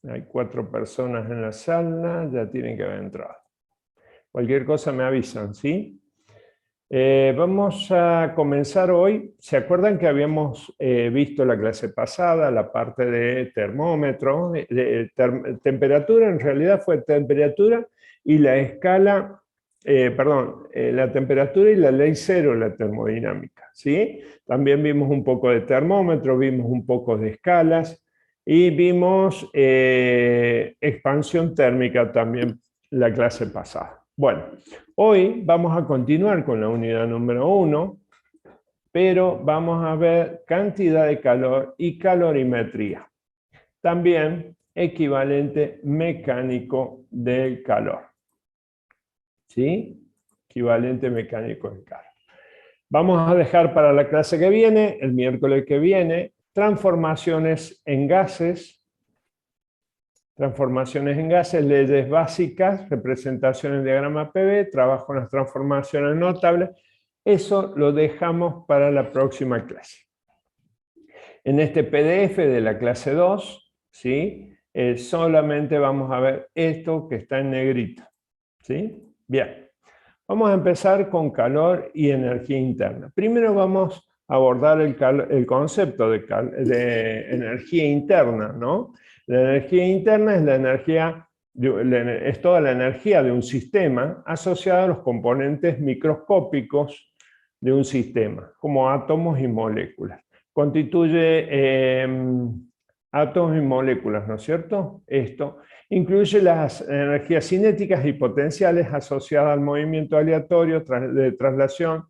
Hay 4 personas en la sala, ya tienen que haber entrado. Cualquier cosa me avisan, ¿sí? Vamos a comenzar hoy. ¿Se acuerdan que habíamos visto la clase pasada la parte de termómetro? Temperatura, en realidad fue temperatura y la escala, la temperatura y la ley cero, la termodinámica, ¿sí? También vimos un poco de termómetro, vimos un poco de escalas y vimos expansión térmica también la clase pasada. Bueno, hoy vamos a continuar con la unidad número 1, pero vamos a ver cantidad de calor y calorimetría. También equivalente mecánico del calor. ¿Sí? Equivalente mecánico del calor. Vamos a dejar para la clase que viene, el miércoles que viene, transformaciones en gases. Transformaciones en gases, leyes básicas, representación en diagrama PV, trabajo en las transformaciones notables. Eso lo dejamos para la próxima clase. En este PDF de la clase 2, ¿sí? Solamente vamos a ver esto que está en negrito. ¿Sí? Bien. Vamos a empezar con calor y energía interna. Primero vamos a abordar el concepto de energía interna, ¿no? La energía interna es es toda la energía de un sistema asociada a los componentes microscópicos de un sistema, como átomos y moléculas. Constituye átomos y moléculas, ¿no es cierto? Esto incluye las energías cinéticas y potenciales asociadas al movimiento aleatorio de traslación,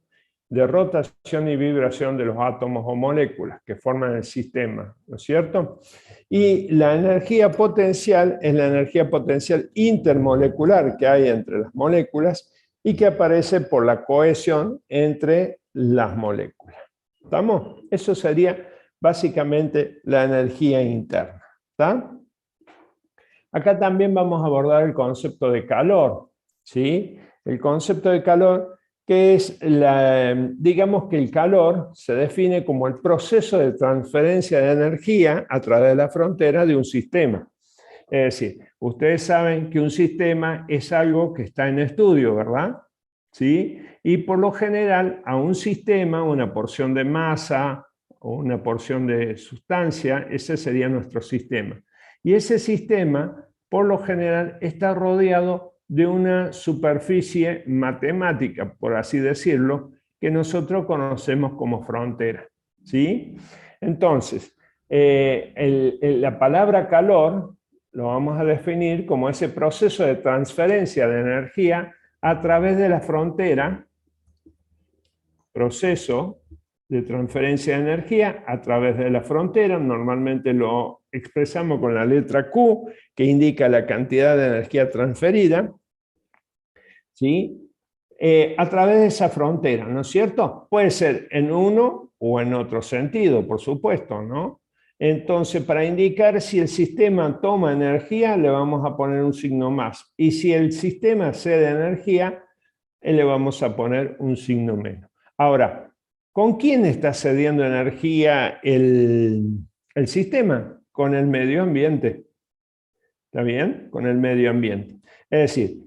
de rotación y vibración de los átomos o moléculas que forman el sistema, ¿no es cierto? Y la energía potencial es la energía potencial intermolecular que hay entre las moléculas y que aparece por la cohesión entre las moléculas. ¿Estamos? Eso sería básicamente la energía interna. ¿Está? Acá también vamos a abordar el concepto de calor, ¿sí? El concepto de calor, que es, digamos que el calor se define como el proceso de transferencia de energía a través de la frontera de un sistema. Es decir, ustedes saben que un sistema es algo que está en estudio, ¿verdad? ¿Sí? Y por lo general a un sistema, una porción de masa o una porción de sustancia, ese sería nuestro sistema. Y ese sistema, por lo general, está rodeado de una superficie matemática, por así decirlo, que nosotros conocemos como frontera. ¿Sí? Entonces, la palabra calor lo vamos a definir como ese proceso de transferencia de energía a través de la frontera, proceso de transferencia de energía a través de la frontera. Normalmente lo expresamos con la letra Q, que indica la cantidad de energía transferida, ¿sí? A través de esa frontera, ¿no es cierto? Puede ser en uno o en otro sentido, por supuesto, ¿no? Entonces, para indicar si el sistema toma energía, le vamos a poner un signo más. Y si el sistema cede energía, le vamos a poner un signo menos. Ahora, ¿con quién está cediendo energía el sistema? Con el medio ambiente. ¿Está bien? Con el medio ambiente. Es decir,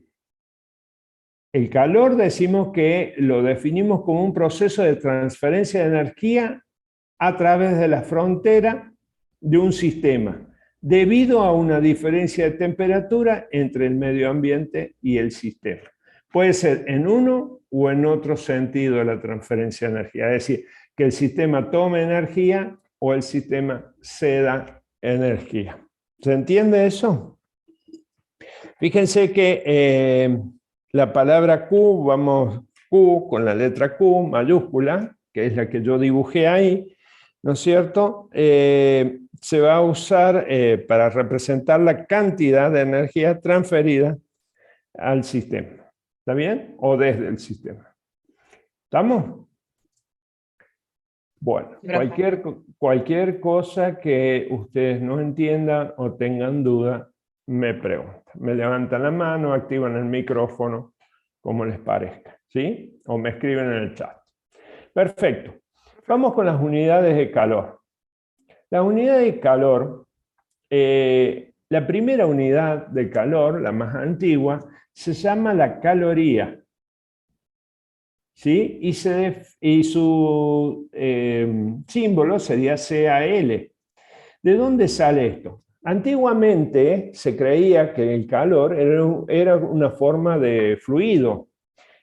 el calor decimos que lo definimos como un proceso de transferencia de energía a través de la frontera de un sistema, debido a una diferencia de temperatura entre el medio ambiente y el sistema. Puede ser en uno o en otro sentido la transferencia de energía, es decir, que el sistema tome energía o el sistema ceda energía. ¿Se entiende eso? Fíjense que la palabra Q, vamos, Q con la letra Q mayúscula, que es la que yo dibujé ahí, ¿no es cierto? Se va a usar para representar la cantidad de energía transferida al sistema. ¿Está bien? O desde el sistema. ¿Estamos? Bueno, cualquier cosa que ustedes no entiendan o tengan duda, me preguntan. Me levantan la mano, activan el micrófono, como les parezca, ¿sí? O me escriben en el chat. Perfecto. Vamos con las unidades de calor. Las unidades de calor, La primera unidad de calor, la más antigua, se llama la caloría. ¿Sí? Y su símbolo sería CAL. ¿De dónde sale esto? Antiguamente se creía que el calor era una forma de fluido,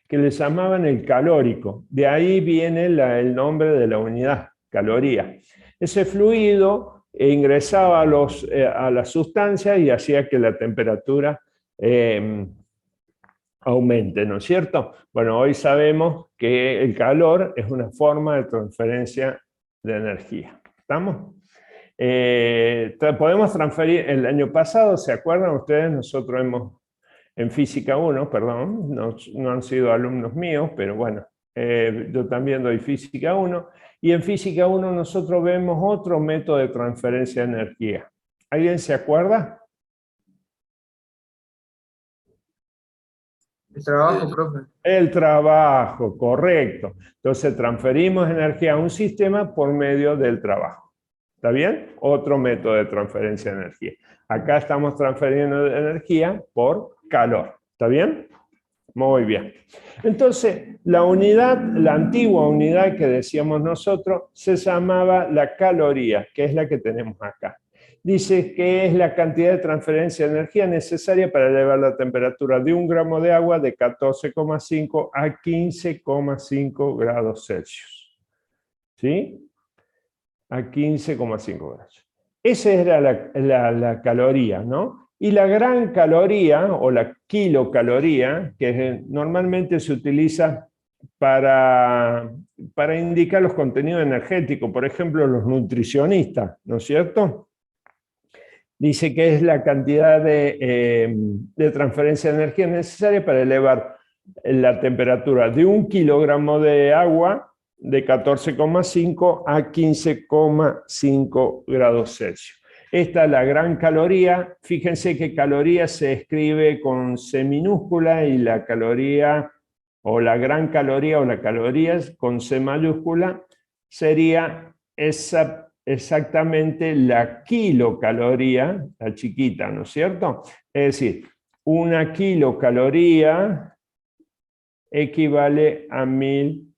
que le llamaban el calórico. De ahí viene el nombre de la unidad, caloría. Ese fluido ingresaba a la sustancia y hacía que la temperatura aumente, ¿no es cierto? Bueno, hoy sabemos que el calor es una forma de transferencia de energía. ¿Estamos? Podemos transferir, el año pasado, ¿se acuerdan ustedes? Nosotros en Física 1, perdón, no han sido alumnos míos, pero bueno, yo también doy Física 1, y en Física 1 nosotros vemos otro método de transferencia de energía. ¿Alguien se acuerda? El trabajo, profe. El trabajo, correcto. Entonces transferimos energía a un sistema por medio del trabajo. ¿Está bien? Otro método de transferencia de energía. Acá estamos transfiriendo energía por calor. ¿Está bien? Muy bien. Entonces, la antigua unidad que decíamos nosotros, se llamaba la caloría, que es la que tenemos acá. Dice que es la cantidad de transferencia de energía necesaria para elevar la temperatura de 1 gramo de agua de 14,5 a 15,5 grados Celsius. ¿Sí? A 15,5 grados. Esa era la caloría, ¿no? Y la gran caloría o la kilocaloría, que normalmente se utiliza para indicar los contenidos energéticos, por ejemplo, los nutricionistas, ¿no es cierto? Dice que es la cantidad de transferencia de energía necesaria para elevar la temperatura de 1 kilogramo de agua de 14,5 a 15,5 grados Celsius. Esta es la gran caloría. Fíjense que caloría se escribe con C minúscula y la caloría o la gran caloría o la caloría con C mayúscula sería exactamente la kilocaloría, la chiquita, ¿no es cierto? Es decir, 1 kilocaloría equivale a 1000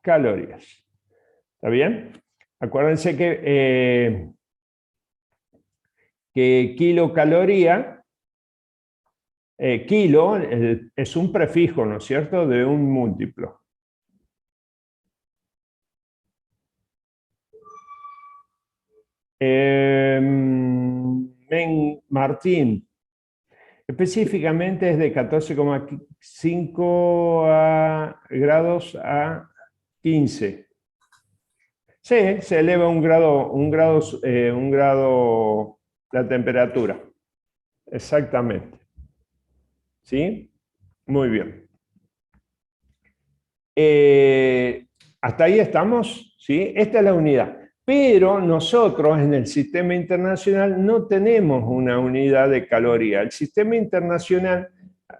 calorías. ¿Está bien? Acuérdense que kilocaloría, kilo es un prefijo, ¿no es cierto?, de un múltiplo. Martín, específicamente es de 14,5 grados a 15. Sí, se eleva un grado la temperatura. Exactamente. ¿Sí? Muy bien. ¿Hasta ahí estamos? ¿Sí? Esta es la unidad. Pero nosotros en el sistema internacional no tenemos una unidad de caloría. El sistema internacional,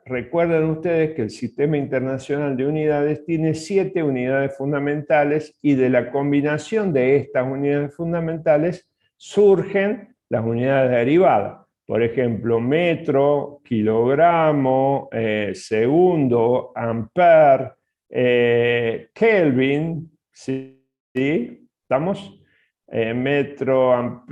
recuerden ustedes que el sistema internacional de unidades tiene 7 unidades fundamentales y de la combinación de estas unidades fundamentales surgen las unidades derivadas. Por ejemplo, metro, kilogramo, segundo, ampere, Kelvin, ¿sí? ¿Estamos? Metro,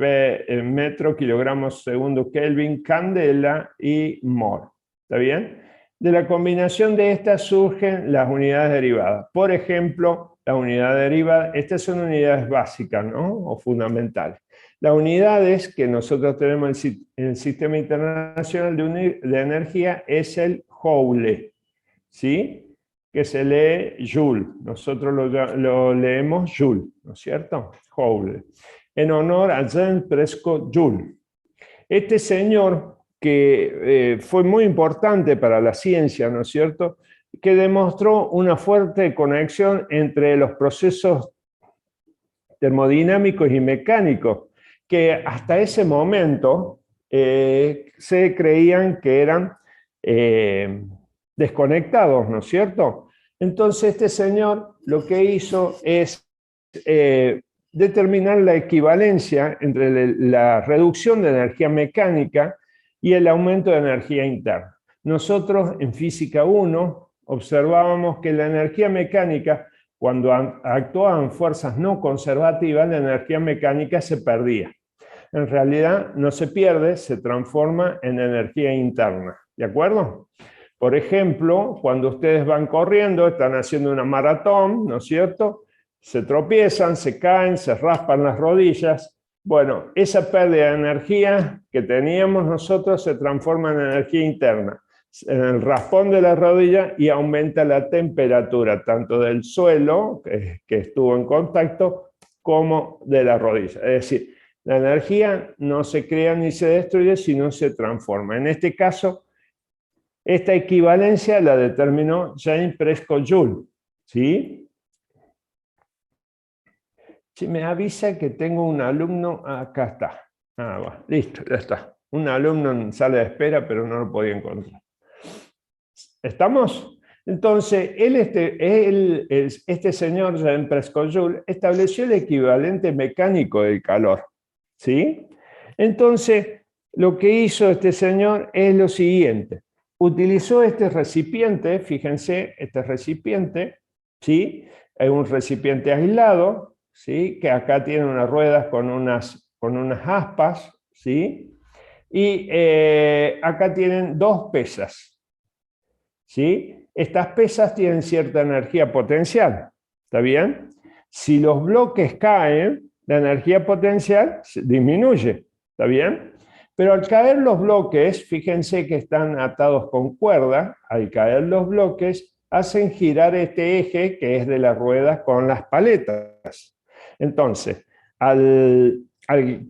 kilogramo, segundo, Kelvin, candela y mol. ¿Está bien? De la combinación de estas surgen las unidades derivadas. Por ejemplo, la unidad derivada, estas son unidades básicas, ¿no? O fundamentales. Las unidades que nosotros tenemos en el Sistema Internacional de Energía es el Joule, ¿sí? Que se lee Joule. Nosotros lo leemos Joule, ¿no es cierto? Joule. En honor a Jean Prescott Joule. Este señor que fue muy importante para la ciencia, ¿no es cierto?, que demostró una fuerte conexión entre los procesos termodinámicos y mecánicos, que hasta ese momento se creían que eran desconectados, ¿no es cierto? Entonces este señor lo que hizo es determinar la equivalencia entre la reducción de energía mecánica y el aumento de energía interna. Nosotros en Física 1 observábamos que la energía mecánica, cuando actuaban fuerzas no conservativas, la energía mecánica se perdía. En realidad no se pierde, se transforma en energía interna. ¿De acuerdo? Por ejemplo, cuando ustedes van corriendo, están haciendo una maratón, ¿no es cierto? Se tropiezan, se caen, se raspan las rodillas. Bueno, esa pérdida de energía que teníamos nosotros se transforma en energía interna, en el raspón de la rodilla, y aumenta la temperatura tanto del suelo que estuvo en contacto como de la rodilla. Es decir, la energía no se crea ni se destruye, sino se transforma. En este caso, esta equivalencia la determinó James Prescott Joule, ¿sí? Si me avisa que tengo un alumno, acá está. Ah, bueno, listo, ya está. Un alumno en sala de espera, pero no lo podía encontrar. ¿Estamos? Entonces, este señor James Prescott Joule estableció el equivalente mecánico del calor, ¿sí? Entonces, lo que hizo este señor es lo siguiente. Utilizó este recipiente, fíjense, este recipiente, ¿sí? Es un recipiente aislado, ¿sí? Que acá tiene unas ruedas con unas aspas, ¿sí? Y acá tienen dos pesas, ¿sí? Estas pesas tienen cierta energía potencial, ¿está bien? Si los bloques caen, la energía potencial disminuye, ¿está bien? Pero al caer los bloques, fíjense que están atados con cuerda, al caer los bloques hacen girar este eje que es de las ruedas con las paletas. Entonces, al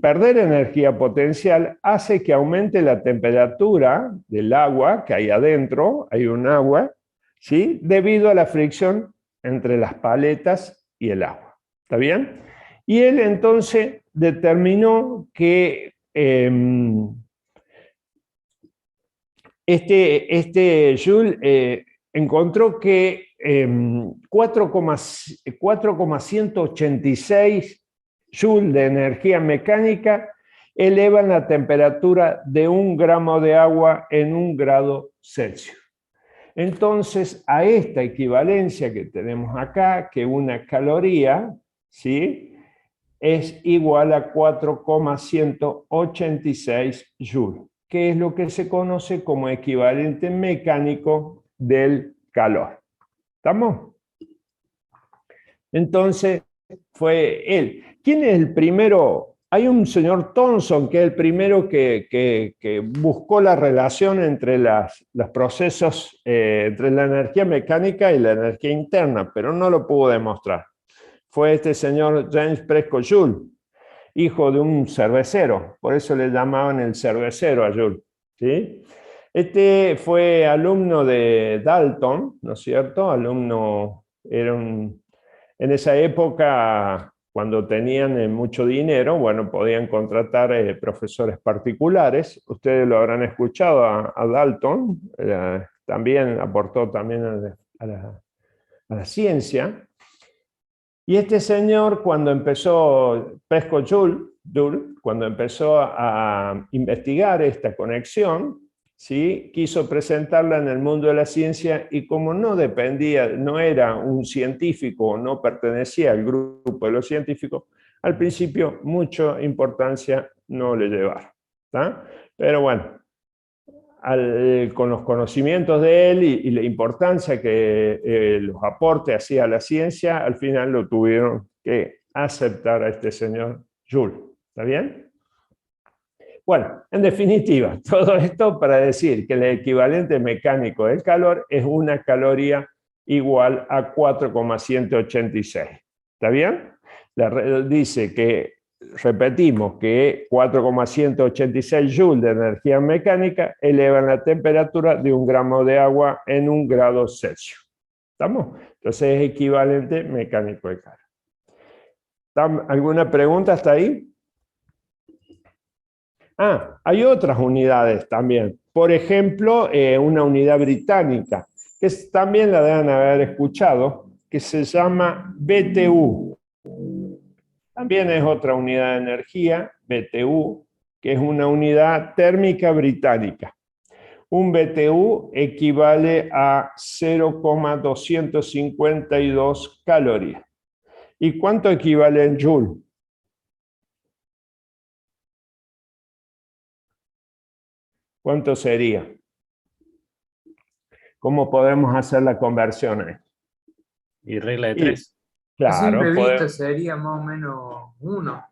perder energía potencial hace que aumente la temperatura del agua que hay adentro, hay un agua, ¿sí? Debido a la fricción entre las paletas y el agua. ¿Está bien? Y él entonces determinó que Joule encontró que 4,186 Joule de energía mecánica elevan la temperatura de 1 gramo de agua en 1 grado Celsius. Entonces, a esta equivalencia que tenemos acá, que una caloría, ¿sí?, es igual a 4,186 Joule, que es lo que se conoce como equivalente mecánico del calor. ¿Estamos? Entonces, fue él. ¿Quién es el primero? Hay un señor Thomson que es el primero que buscó la relación entre los procesos, entre la energía mecánica y la energía interna, pero no lo pudo demostrar. Fue este señor James Prescott Joule, hijo de un cervecero, por eso le llamaban el cervecero a Joule, ¿sí? Este fue alumno de Dalton, ¿no es cierto? En esa época, cuando tenían mucho dinero, bueno, podían contratar profesores particulares. Ustedes lo habrán escuchado a Dalton, también aportó también a la ciencia. Y este señor, cuando empezó, Prescott Joule, cuando empezó a investigar esta conexión, ¿sí?, quiso presentarla en el mundo de la ciencia, y como no dependía, no era un científico, no pertenecía al grupo de los científicos, al principio mucha importancia no le llevaron, ¿tá? Pero bueno, con los conocimientos de él y la importancia que los aportes hacía a la ciencia, al final lo tuvieron que aceptar a este señor Joule. ¿Está bien? Bueno, en definitiva, todo esto para decir que el equivalente mecánico del calor es una caloría igual a 4,186. ¿Está bien? Dice que, repetimos, que 4,186 joules de energía mecánica elevan la temperatura de 1 gramo de agua en 1 grado Celsius. ¿Estamos? Entonces es equivalente mecánico del calor. ¿Alguna pregunta hasta ahí? Hay otras unidades también. Por ejemplo, una unidad británica, que también la deben haber escuchado, que se llama BTU. También es otra unidad de energía, BTU, que es una unidad térmica británica. Un BTU equivale a 0,252 calorías. ¿Y cuánto equivale en Joule? ¿Cuánto sería? ¿Cómo podemos hacer la conversión? Y regla de Y, 3. A simple claro, vista podemos. sería más o menos uno.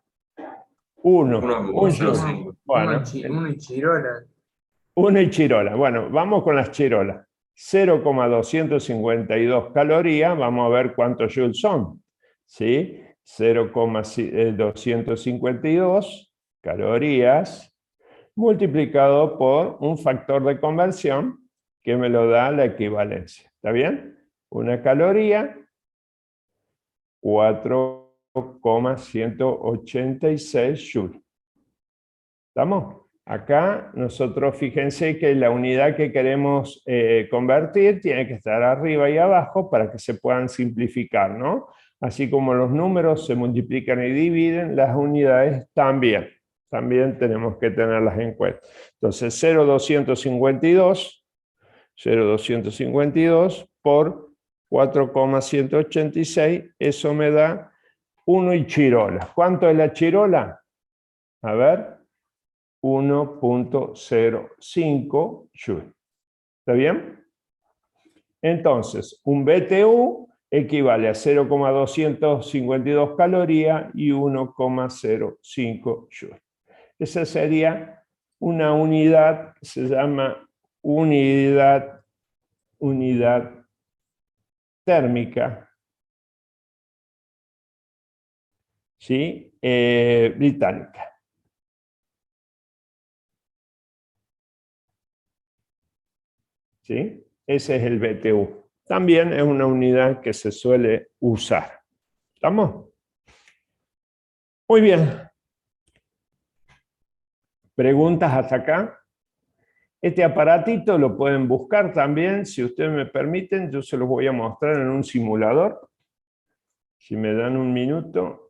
Un Uno, Joule. Bueno, uno y chirola. una y chirola. Bueno, vamos con las chirolas. 0,252 calorías, vamos a ver cuántos joules son. ¿Sí? 0,252 calorías multiplicado por un factor de conversión que me lo da la equivalencia. ¿Está bien? Una caloría, 4,186 joules. ¿Estamos? Acá nosotros fíjense que la unidad que queremos convertir tiene que estar arriba y abajo para que se puedan simplificar, ¿no? Así como los números se multiplican y dividen, las unidades también. También tenemos que tenerlas en cuenta. Entonces 0,252 por 4,186, eso me da 1 y chirola. ¿Cuánto es la chirola? A ver. 1,05 joules. ¿Está bien? Entonces, un BTU equivale a 0,252 calorías y 1,05 joules. Esa sería una unidad, se llama unidad térmica, ¿sí? Británica. ¿Sí? Ese es el BTU. También es una unidad que se suele usar. ¿Estamos? Muy bien. ¿Preguntas hasta acá? Este aparatito lo pueden buscar también, si ustedes me permiten, yo se los voy a mostrar en un simulador. Si me dan un minuto.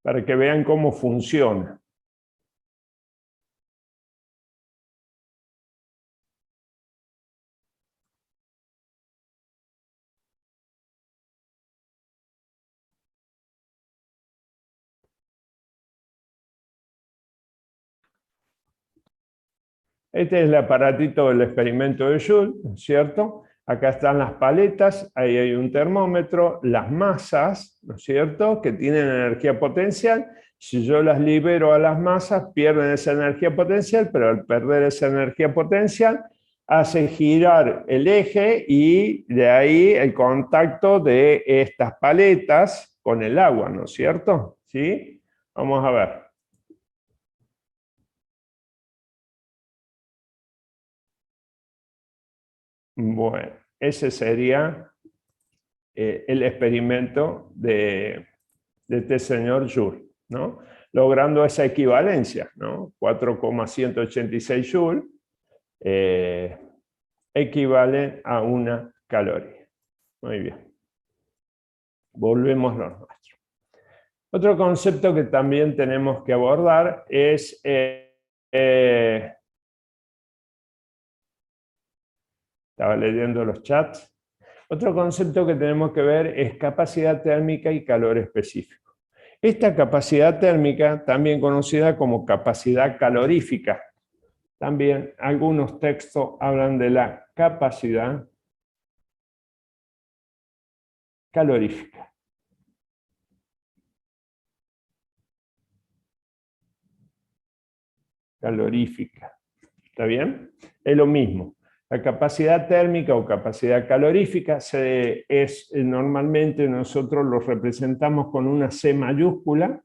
Para que vean cómo funciona. Este es el aparatito del experimento de Joule, ¿cierto? Acá están las paletas, ahí hay un termómetro, las masas, ¿no es cierto?, que tienen energía potencial. Si yo las libero a las masas, pierden esa energía potencial, pero al perder esa energía potencial, hace girar el eje y de ahí el contacto de estas paletas con el agua, ¿no es cierto? ¿Sí? Vamos a ver. Bueno, ese sería el experimento de este señor Joule, ¿no? Logrando esa equivalencia, ¿no? 4,186 joules equivalen a una caloría. Muy bien. Volvemos a lo nuestro. Otro concepto que también tenemos que abordar es estaba leyendo los chats. Otro concepto que tenemos que ver es capacidad térmica y calor específico. Esta capacidad térmica, también conocida como capacidad calorífica, también algunos textos hablan de la capacidad calorífica. Calorífica. ¿Está bien? Es lo mismo. La capacidad térmica o capacidad calorífica normalmente nosotros lo representamos con una C mayúscula,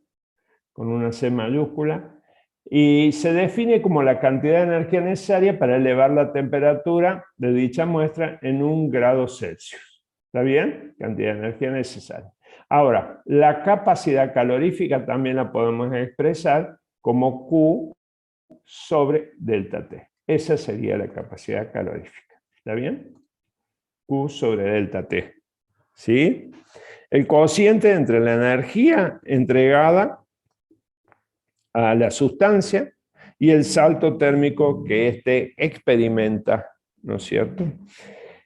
y se define como la cantidad de energía necesaria para elevar la temperatura de dicha muestra en 1 grado Celsius. ¿Está bien? Cantidad de energía necesaria. Ahora, la capacidad calorífica también la podemos expresar como Q sobre delta T. Esa sería la capacidad calorífica. ¿Está bien? Q sobre delta T. ¿Sí? El cociente entre la energía entregada a la sustancia y el salto térmico que éste experimenta, ¿no es cierto?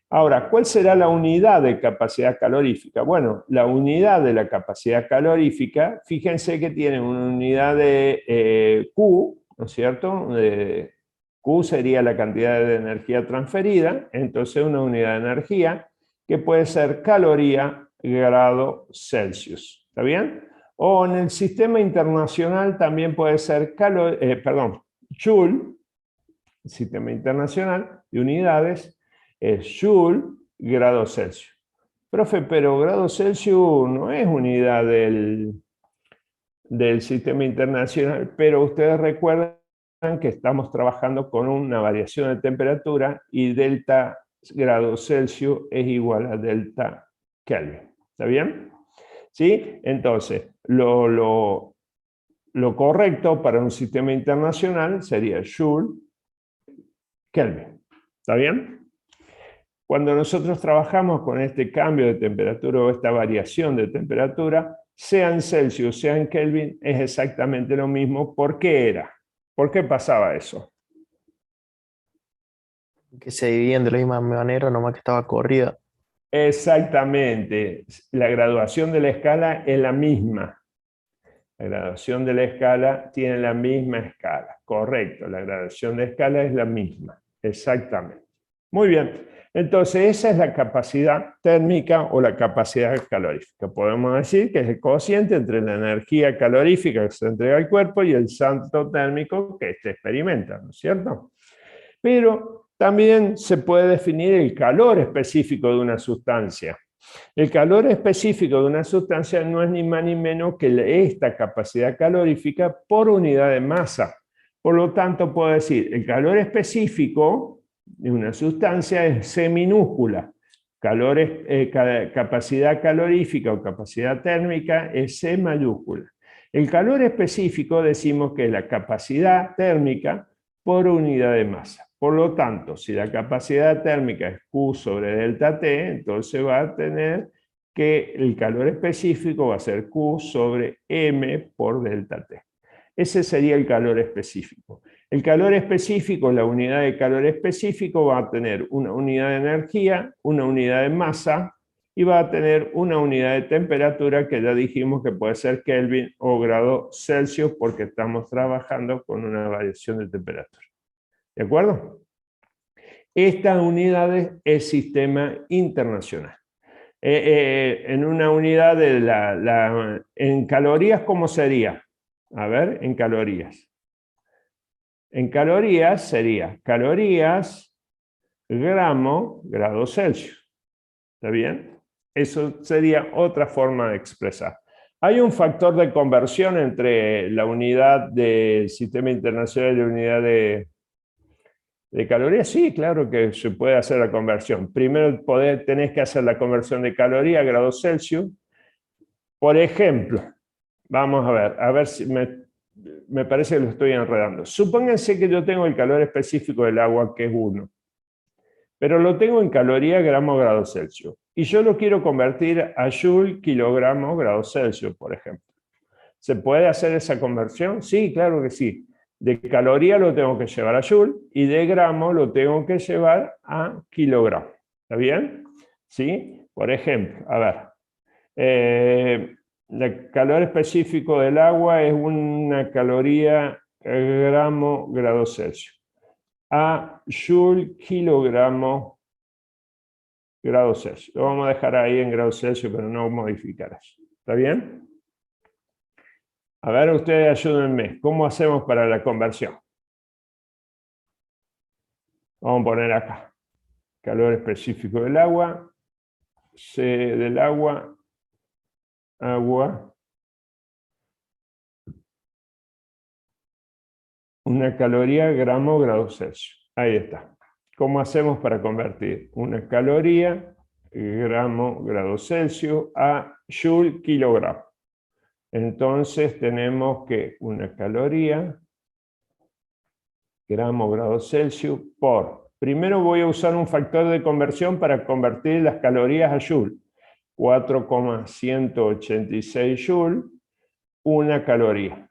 Ahora, ¿cuál será la unidad de capacidad calorífica? Bueno, la unidad de la capacidad calorífica, fíjense que tiene una unidad de Q, ¿no es cierto? Q sería la cantidad de energía transferida, entonces una unidad de energía que puede ser caloría grado Celsius. ¿Está bien? O en el sistema internacional también puede ser Joule, el sistema internacional de unidades, es Joule grado Celsius. Profe, pero grado Celsius no es unidad del sistema internacional, pero ustedes recuerdan que estamos trabajando con una variación de temperatura y delta grado Celsius es igual a delta Kelvin. ¿Está bien? ¿Sí? Entonces, lo correcto para un sistema internacional sería Joule Kelvin. ¿Está bien? Cuando nosotros trabajamos con este cambio de temperatura o esta variación de temperatura, sea en Celsius, sea en Kelvin, es exactamente lo mismo. ¿Por qué era? ¿Por qué pasaba eso? Que se dividían de la misma manera, nomás que estaba corrida. Exactamente. La graduación de la escala es la misma. La graduación de la escala tiene la misma escala. Correcto, la graduación de escala es la misma. Exactamente. Muy bien. Entonces, esa es la capacidad térmica o la capacidad calorífica. Podemos decir que es el cociente entre la energía calorífica que se entrega al cuerpo y el salto térmico que éste experimenta, ¿no es cierto? Pero también se puede definir el calor específico de una sustancia. El calor específico de una sustancia no es ni más ni menos que esta capacidad calorífica por unidad de masa. Por lo tanto, puedo decir, el calor específico de una sustancia es C minúscula. Capacidad calorífica o capacidad térmica es C mayúscula. El calor específico decimos que es la capacidad térmica por unidad de masa. Por lo tanto, si la capacidad térmica es Q sobre delta T, entonces va a tener que el calor específico va a ser Q sobre M por delta T. Ese sería el calor específico. El calor específico, la unidad de calor específico va a tener una unidad de energía, una unidad de masa y va a tener una unidad de temperatura que ya dijimos que puede ser Kelvin o grado Celsius porque estamos trabajando con una variación de temperatura. ¿De acuerdo? Estas unidades es sistema internacional. En una unidad de en calorías, ¿cómo sería? A ver, en calorías. En calorías sería calorías, gramo, grado Celsius. ¿Está bien? Eso sería otra forma de expresar. ¿Hay un factor de conversión entre la unidad del sistema internacional y la unidad de calorías? Sí, claro que se puede hacer la conversión. Primero tenés que hacer la conversión de caloría a grado Celsius. Por ejemplo, vamos a ver si me parece que lo estoy enredando. Supónganse que yo tengo el calor específico del agua, que es 1, pero lo tengo en caloría, gramo, grado Celsius. Y yo lo quiero convertir a joule, kilogramo, grado Celsius, por ejemplo. ¿Se puede hacer esa conversión? Sí, claro que sí. De caloría lo tengo que llevar a joule y de gramo lo tengo que llevar a kilogramo. ¿Está bien? ¿Sí? Por ejemplo, a ver. El calor específico del agua es una caloría gramo grado Celsius. A joule kilogramo grado Celsius. Lo vamos a dejar ahí en grado Celsius, pero no modificar eso. ¿Está bien? A ver, ustedes ayúdenme. ¿Cómo hacemos para la conversión? Vamos a poner acá. Calor específico del agua. C del agua. Agua. Una caloría gramo grado Celsius. Ahí está. ¿Cómo hacemos para convertir una caloría gramo grado Celsius a joule kilogramo? Entonces tenemos que una caloría gramo grado Celsius por Primero voy a usar un factor de conversión para convertir las calorías a joule. 4,186 joule, una caloría.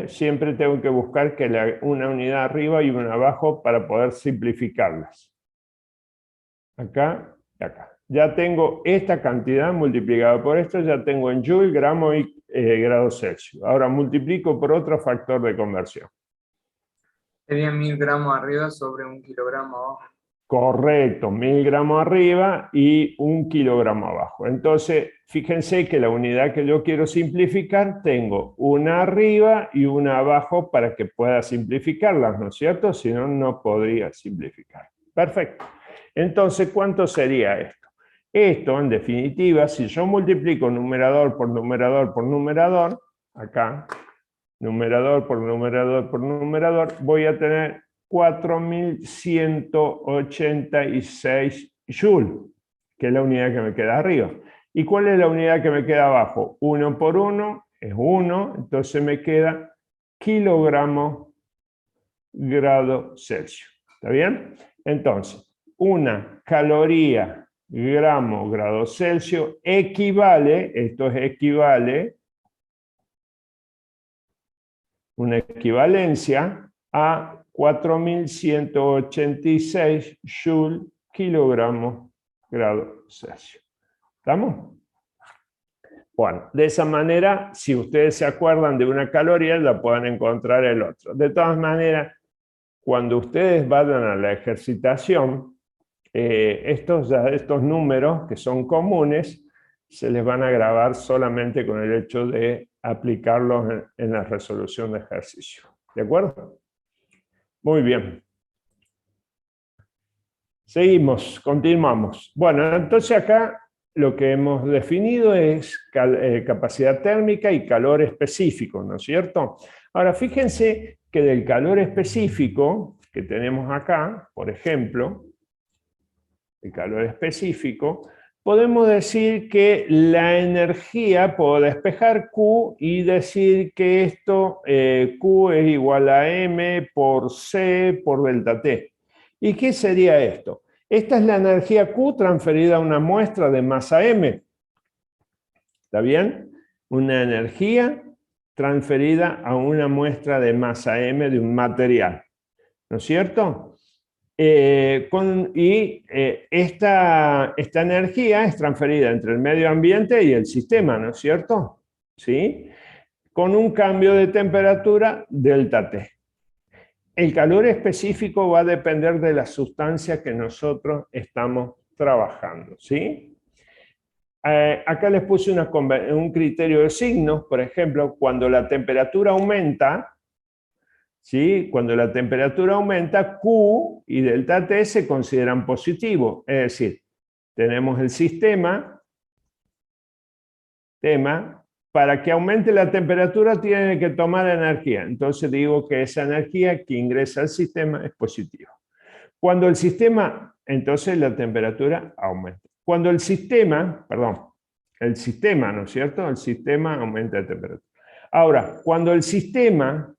Siempre tengo que buscar que una unidad arriba y una abajo para poder simplificarlas. Acá y acá. Ya tengo esta cantidad multiplicada por esto, ya tengo en joule, gramo y grados Celsius. Ahora multiplico por otro factor de conversión. Sería 1000 gramos arriba sobre 1 kilogramo abajo. Correcto, 1000 gramos arriba y 1 kilogramo abajo. Entonces, fíjense que la unidad que yo quiero simplificar, tengo una arriba y una abajo para que pueda simplificarlas, ¿no es cierto? Si no, no podría simplificar. Perfecto. Entonces, ¿cuánto sería esto? Esto, en definitiva, si yo multiplico numerador por numerador por numerador, acá, numerador por numerador por numerador, voy a tener 4186 joule, que es la unidad que me queda arriba. ¿Y cuál es la unidad que me queda abajo? 1 por 1 es 1, entonces me queda kilogramos grado Celsius. ¿Está bien? Entonces, una caloría gramo grado Celsius equivale, esto es equivale, una equivalencia a 4186 joule kilogramos grado Celsius. ¿Estamos? Bueno, de esa manera, si ustedes se acuerdan de una caloría, la pueden encontrar el otro. De todas maneras, cuando ustedes vayan a la ejercitación, estos números que son comunes, se les van a grabar solamente con el hecho de aplicarlos en la resolución de ejercicio. ¿De acuerdo? Muy bien. Seguimos, continuamos. Bueno, entonces acá lo que hemos definido es capacidad térmica y calor específico, ¿no es cierto? Ahora, fíjense que del calor específico que tenemos acá, por ejemplo, el calor específico, podemos decir que la energía, puedo despejar Q y decir que esto, Q es igual a M por C por delta T. ¿Y qué sería esto? Esta es la energía Q transferida a una muestra de masa M. ¿Está bien? Una energía transferida a una muestra de masa M de un material. ¿No es cierto? Esta energía es transferida entre el medio ambiente y el sistema, ¿no es cierto? ¿Sí? Con un cambio de temperatura delta T. El calor específico va a depender de la sustancia que nosotros estamos trabajando, ¿sí? Acá les puse un criterio de signos, por ejemplo, cuando la temperatura aumenta, ¿sí? Cuando la temperatura aumenta, Q y delta T se consideran positivos. Es decir, tenemos el sistema, para que aumente la temperatura tiene que tomar energía. Entonces digo que esa energía que ingresa al sistema es positiva. Cuando el sistema, entonces la temperatura aumenta. Cuando el sistema, ¿no es cierto? El sistema aumenta de temperatura. Ahora, cuando el sistema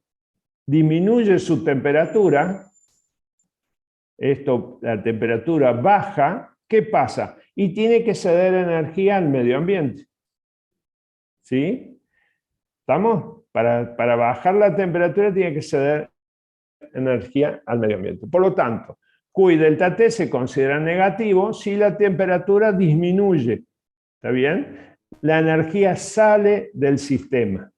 disminuye su temperatura, la temperatura baja, ¿qué pasa? Y tiene que ceder energía al medio ambiente. ¿Sí? ¿Estamos? Para bajar la temperatura tiene que ceder energía al medio ambiente. Por lo tanto, Q y delta T se consideran negativos si la temperatura disminuye. ¿Está bien? La energía sale del sistema.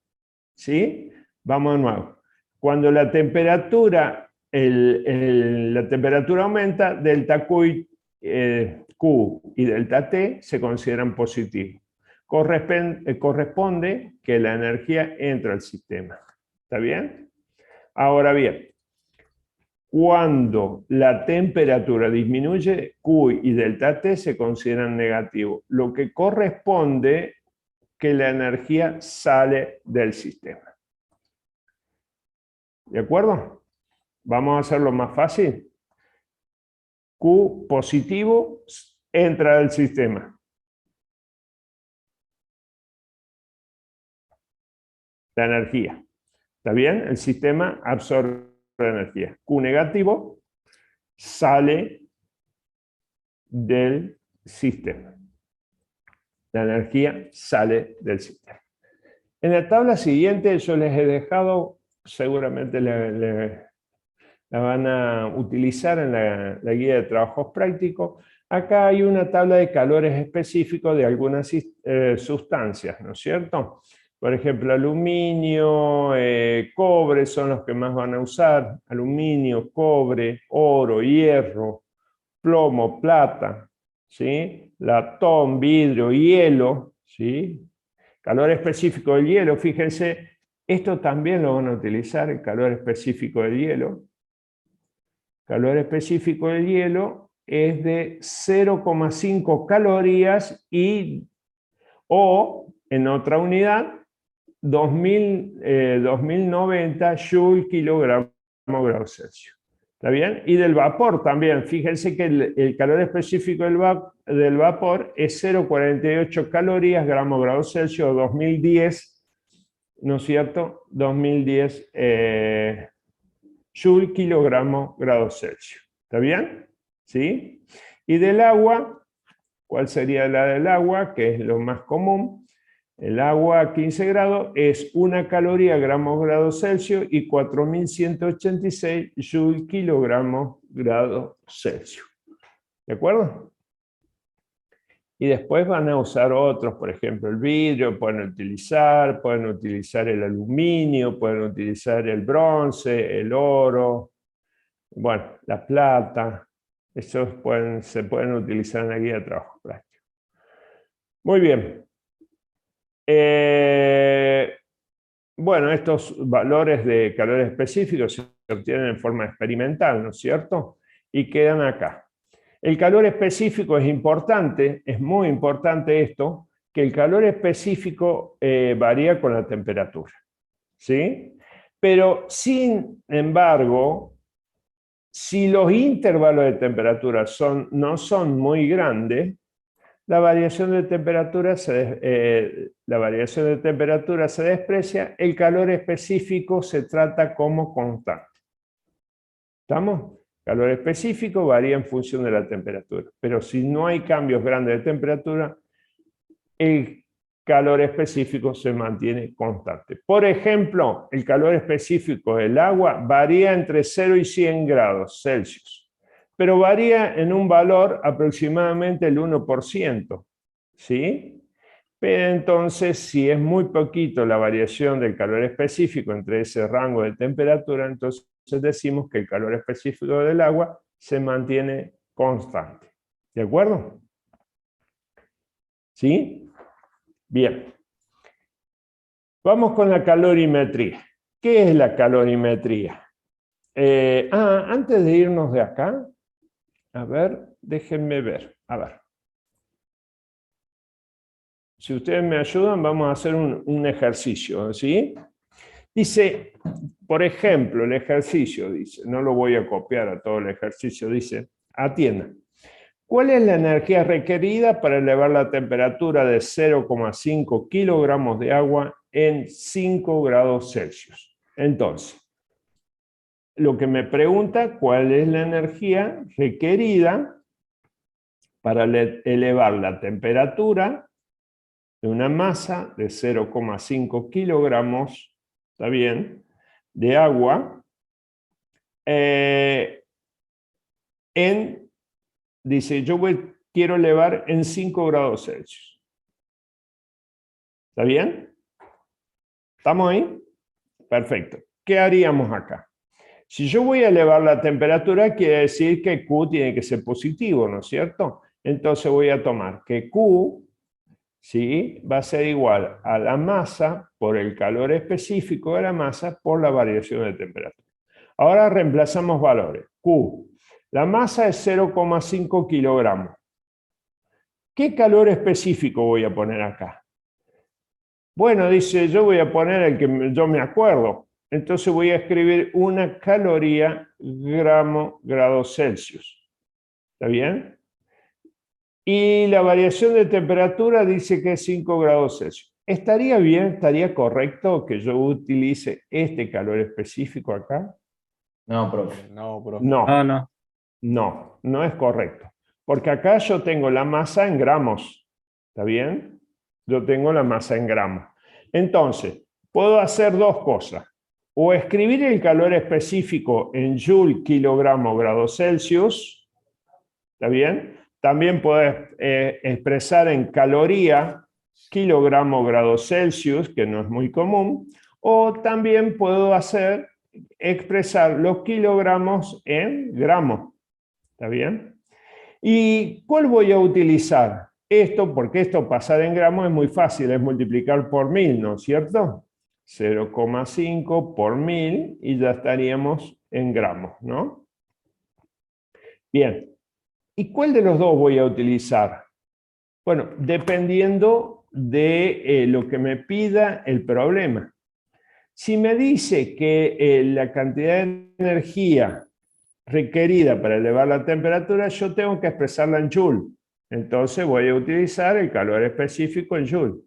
¿Sí? Vamos de nuevo. Cuando la temperatura, la temperatura aumenta, delta Q y delta T se consideran positivos. Corresponde que la energía entra al sistema. ¿Está bien? Ahora bien, cuando la temperatura disminuye, Q y delta T se consideran negativos, lo que corresponde que la energía sale del sistema. ¿De acuerdo? Vamos a hacerlo más fácil. Q positivo entra al sistema. La energía. ¿Está bien? El sistema absorbe la energía. Q negativo sale del sistema. La energía sale del sistema. En la tabla siguiente yo les he dejado, seguramente la van a utilizar en la guía de trabajos prácticos. Acá hay una tabla de calores específicos de algunas sustancias, ¿no es cierto? Por ejemplo, aluminio, cobre son los que más van a usar. Aluminio, cobre, oro, hierro, plomo, plata, ¿sí? Latón, vidrio, hielo, ¿sí? Calor específico del hielo, fíjense, esto también lo van a utilizar, el calor específico del hielo. Calor específico del hielo es de 0,5 calorías o, en otra unidad, 2090 joule kilogramo grado Celsius. ¿Está bien? Y del vapor también. Fíjense que el calor específico del vapor es 0,48 calorías gramo grado Celsius, 2010, ¿no es cierto? 2010 joule kilogramo grado Celsius. ¿Está bien? ¿Sí? Y del agua, ¿cuál sería la del agua? Que es lo más común. El agua a 15 grados es 1 caloría gramos grado Celsius y 4186 joule kilogramos grado Celsius. ¿De acuerdo? Y después van a usar otros, por ejemplo, el vidrio, pueden utilizar el aluminio, pueden utilizar el bronce, el oro, bueno, la plata. Esos se pueden utilizar en la guía de trabajo práctico. Muy bien. Bueno, estos valores de calor específicos se obtienen en forma experimental, ¿no es cierto? Y quedan acá. El calor específico es importante, es muy importante esto, que el calor específico varía con la temperatura, ¿sí? Pero, sin embargo, si los intervalos de temperatura no son muy grandes, la variación de temperatura se desprecia, el calor específico se trata como constante. ¿Estamos? Calor específico varía en función de la temperatura, pero si no hay cambios grandes de temperatura, el calor específico se mantiene constante. Por ejemplo, el calor específico del agua varía entre 0 y 100 grados Celsius. Pero varía en un valor aproximadamente el 1%, ¿sí? Pero entonces, si es muy poquito la variación del calor específico entre ese rango de temperatura, entonces decimos que el calor específico del agua se mantiene constante. ¿De acuerdo? ¿Sí? Bien. Vamos con la calorimetría. ¿Qué es la calorimetría? Antes de irnos de acá, a ver, déjenme ver. A ver. Si ustedes me ayudan, vamos a hacer un ejercicio, ¿sí? Dice, por ejemplo, el ejercicio dice, no lo voy a copiar a todo el ejercicio, dice, atiendan. ¿Cuál es la energía requerida para elevar la temperatura de 0,5 kilogramos de agua en 5 grados Celsius? Entonces, lo que me pregunta, ¿cuál es la energía requerida para elevar la temperatura de una masa de 0,5 kilogramos, ¿está bien?, de agua, dice, quiero elevar en 5 grados Celsius. ¿Está bien? ¿Estamos ahí? Perfecto. ¿Qué haríamos acá? Si yo voy a elevar la temperatura, quiere decir que Q tiene que ser positivo, ¿no es cierto? Entonces voy a tomar que Q, ¿sí?, va a ser igual a la masa por el calor específico de la masa por la variación de temperatura. Ahora reemplazamos valores. Q, la masa es 0,5 kilogramos. ¿Qué calor específico voy a poner acá? Bueno, dice, yo voy a poner el que yo me acuerdo. Entonces voy a escribir 1 caloría gramo grado Celsius. ¿Está bien? Y la variación de temperatura dice que es 5 grados Celsius. ¿Estaría bien, estaría correcto que yo utilice este calor específico acá? No, profe. No, No, no. No, no es correcto. Porque acá yo tengo la masa en gramos. ¿Está bien? Yo tengo la masa en gramos. Entonces, puedo hacer dos cosas. O escribir el calor específico en joule, kilogramo, grado Celsius. ¿Está bien? También puedo expresar en caloría, kilogramo, grado Celsius, que no es muy común. O también puedo expresar los kilogramos en gramos. ¿Está bien? ¿Y cuál voy a utilizar? Esto, porque esto pasar en gramos es muy fácil, es multiplicar por 1000, ¿no es cierto? 0,5 por 1000 y ya estaríamos en gramos, ¿no? Bien. ¿Y cuál de los dos voy a utilizar? Bueno, dependiendo de lo que me pida el problema. Si me dice que la cantidad de energía requerida para elevar la temperatura, yo tengo que expresarla en joule. Entonces voy a utilizar el calor específico en joule.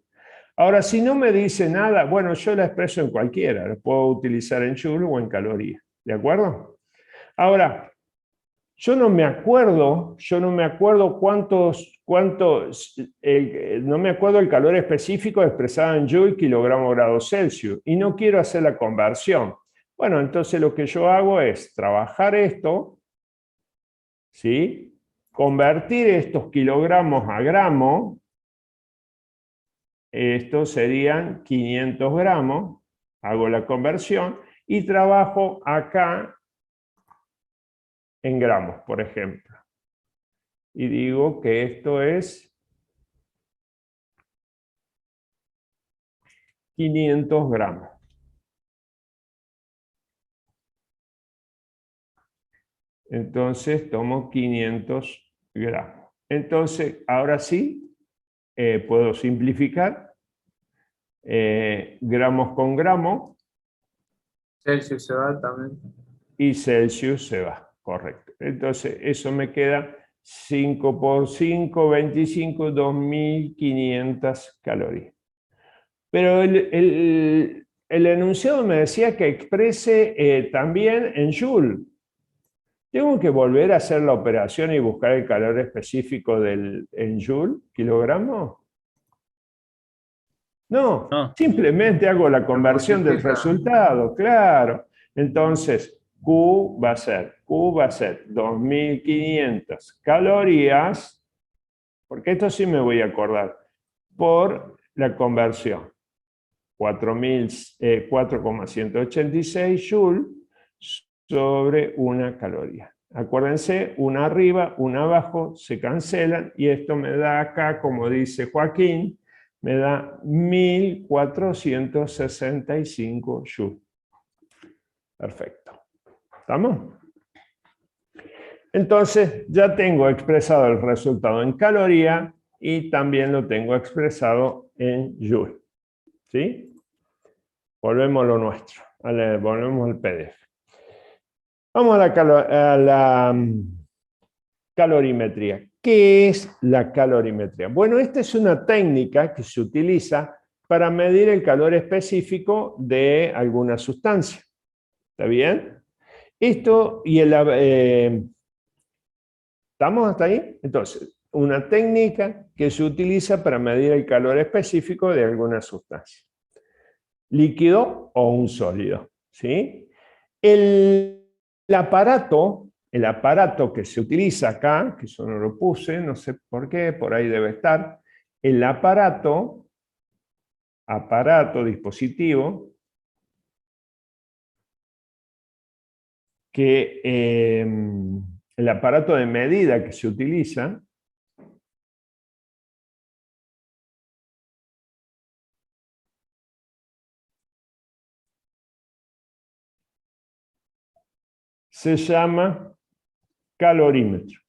Ahora, si no me dice nada, bueno, yo la expreso en cualquiera. La puedo utilizar en joule o en caloría. ¿De acuerdo? Ahora, yo no me acuerdo no me acuerdo el calor específico expresado en joule, kilogramo, grado Celsius, y no quiero hacer la conversión. Bueno, entonces lo que yo hago es trabajar esto, ¿sí? Convertir estos kilogramos a gramos, estos serían 500 gramos, hago la conversión, y trabajo acá en gramos, por ejemplo. Y digo que esto es 500 gramos. Entonces tomo 500 gramos. Entonces, ahora sí, puedo simplificar. Gramos con gramo. Celsius se va también. Y Celsius se va, correcto. Entonces, eso me queda 5 por 5, 25, 2500 calorías. Pero el enunciado me decía que exprese también en joule. ¿Tengo que volver a hacer la operación y buscar el calor específico en joule, kilogramo? No, No. simplemente hago la conversión del multiplica. resultado, claro. Entonces, Q va a ser 2500 calorías, porque esto sí me voy a acordar, por la conversión. 4,186 joules sobre una caloría. Acuérdense, una arriba, una abajo, se cancelan y esto me da acá, como dice Joaquín, me da 1465 joules. Perfecto. ¿Estamos? Entonces, ya tengo expresado el resultado en caloría y también lo tengo expresado en joule. ¿Sí? Volvemos a lo nuestro. Volvemos al PDF. Vamos a la calorimetría. ¿Qué es la calorimetría? Bueno, esta es una técnica que se utiliza para medir el calor específico de alguna sustancia. ¿Está bien? Esto y ¿estamos hasta ahí? Entonces, una técnica que se utiliza para medir el calor específico de alguna sustancia. Líquido o un sólido, ¿sí? El aparato que se utiliza acá, que yo no lo puse, no sé por qué, por ahí debe estar, el aparato, dispositivo, que el aparato de medida que se utiliza se llama calorímetro.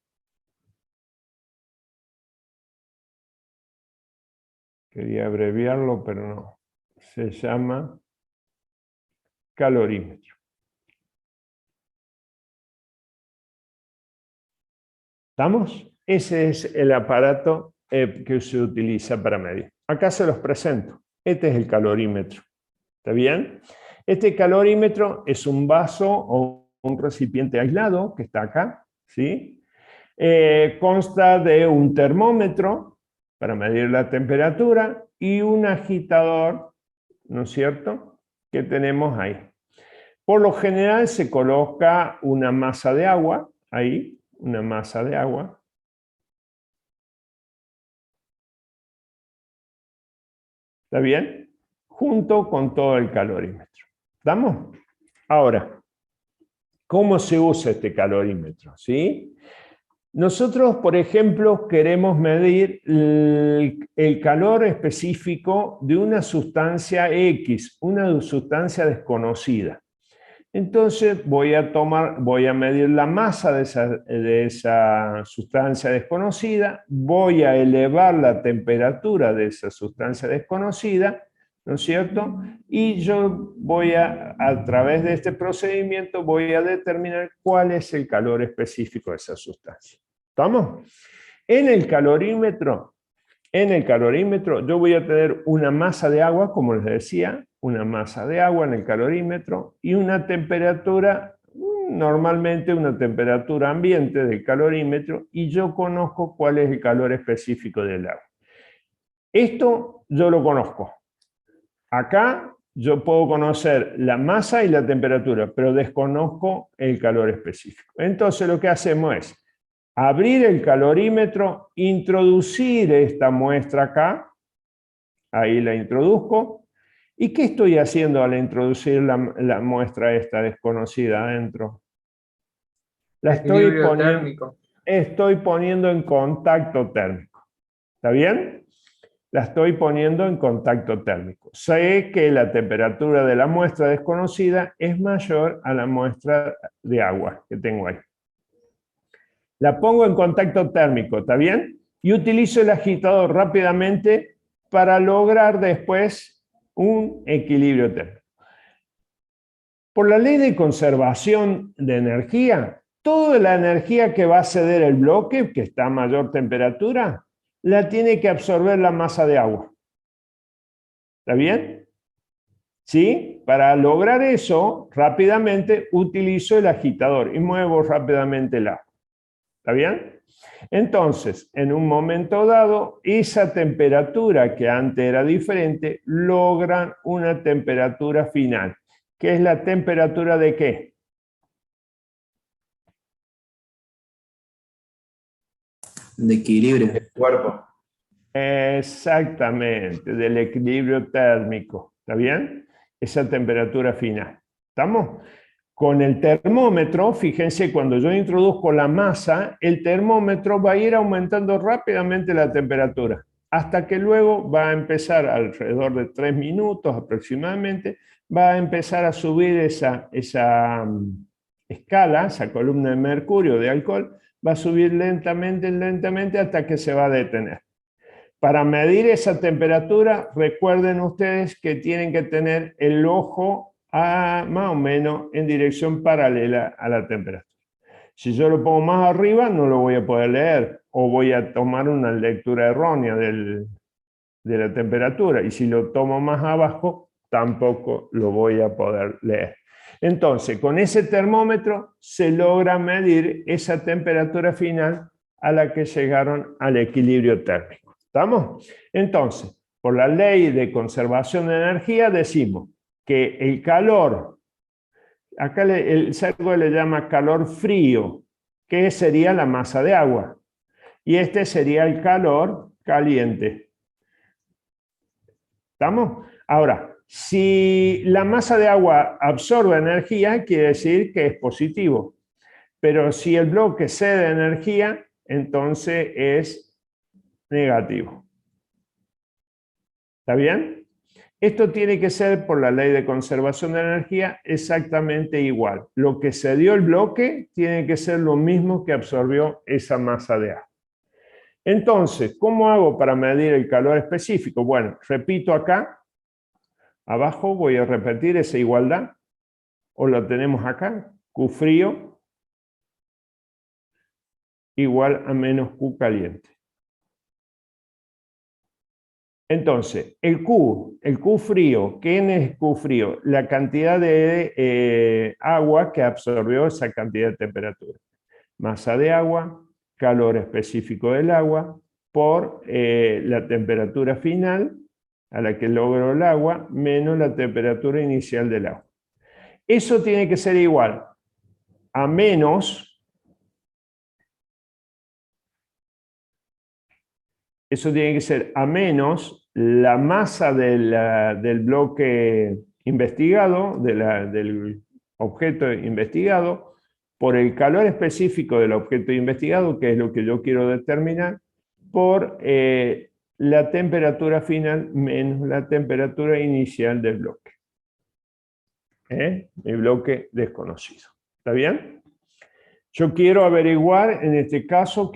Quería abreviarlo, pero no. Se llama calorímetro. ¿Estamos? Ese es el aparato que se utiliza para medir. Acá se los presento. Este es el calorímetro. ¿Está bien? Este calorímetro es un vaso o un recipiente aislado que está acá, ¿sí? Consta de un termómetro para medir la temperatura y un agitador, ¿no es cierto?, que tenemos ahí. Por lo general se coloca una masa de agua, ahí, una masa de agua. ¿Está bien? Junto con todo el calorímetro. ¿Estamos? Ahora, ¿cómo se usa este calorímetro? ¿Sí? Nosotros, por ejemplo, queremos medir el calor específico de una sustancia X, una sustancia desconocida. Entonces voy a medir la masa de esa sustancia desconocida, voy a elevar la temperatura de esa sustancia desconocida, ¿no es cierto? Y yo a través de este procedimiento, voy a determinar cuál es el calor específico de esa sustancia. ¿Estamos? En el calorímetro yo voy a tener una masa de agua, como les decía, una masa de agua en el calorímetro y una temperatura, normalmente una temperatura ambiente del calorímetro, y yo conozco cuál es el calor específico del agua. Esto yo lo conozco. Acá yo puedo conocer la masa y la temperatura, pero desconozco el calor específico. Entonces lo que hacemos es abrir el calorímetro, introducir esta muestra acá, ahí la introduzco. ¿Y qué estoy haciendo al introducir la muestra esta desconocida adentro? Estoy poniendo en contacto térmico. ¿Está bien? La estoy poniendo en contacto térmico. Sé que la temperatura de la muestra desconocida es mayor a la muestra de agua que tengo ahí. La pongo en contacto térmico, ¿está bien? Y utilizo el agitador rápidamente para lograr después un equilibrio térmico. Por la ley de conservación de energía, toda la energía que va a ceder el bloque, que está a mayor temperatura, la tiene que absorber la masa de agua. ¿Está bien? ¿Sí? Para lograr eso, rápidamente utilizo el agitador y muevo rápidamente el agua. ¿Está bien? Entonces, en un momento dado, esa temperatura que antes era diferente, logran una temperatura final. ¿Qué es la temperatura de qué? De equilibrio. El cuerpo. Exactamente, del equilibrio térmico. ¿Está bien? Esa temperatura final. ¿Estamos? Con el termómetro, fíjense, cuando yo introduzco la masa, el termómetro va a ir aumentando rápidamente la temperatura, hasta que luego va a empezar, alrededor de 3 minutos aproximadamente, va a empezar a subir esa escala, esa columna de mercurio de alcohol, va a subir lentamente hasta que se va a detener. Para medir esa temperatura, recuerden ustedes que tienen que tener el ojo más o menos en dirección paralela a la temperatura. Si yo lo pongo más arriba, no lo voy a poder leer, o voy a tomar una lectura errónea de la temperatura, y si lo tomo más abajo, tampoco lo voy a poder leer. Entonces, con ese termómetro se logra medir esa temperatura final a la que llegaron al equilibrio térmico. ¿Estamos? Entonces, por la ley de conservación de energía decimos que el calor, acá el CERGO le llama calor frío, que sería la masa de agua, y este sería el calor caliente. ¿Estamos? Ahora, si la masa de agua absorbe energía, quiere decir que es positivo, pero si el bloque cede energía, entonces es negativo. ¿Está bien? Esto tiene que ser, por la ley de conservación de energía, exactamente igual. Lo que cedió el bloque tiene que ser lo mismo que absorbió esa masa de agua. Entonces, ¿cómo hago para medir el calor específico? Bueno, repito acá. Abajo voy a repetir esa igualdad. O lo tenemos acá. Q frío igual a menos Q caliente. Entonces, el Q frío, ¿qué es Q frío? La cantidad de agua que absorbió esa cantidad de temperatura. masa de agua, calor específico del agua, por la temperatura final a la que logró el agua, menos la temperatura inicial del agua. Eso tiene que ser igual a menos, la masa del bloque investigado, del objeto investigado, por el calor específico del objeto investigado, que es lo que yo quiero determinar, por la temperatura final menos la temperatura inicial del bloque. Mi bloque desconocido. ¿Está bien? Yo quiero averiguar, en este caso,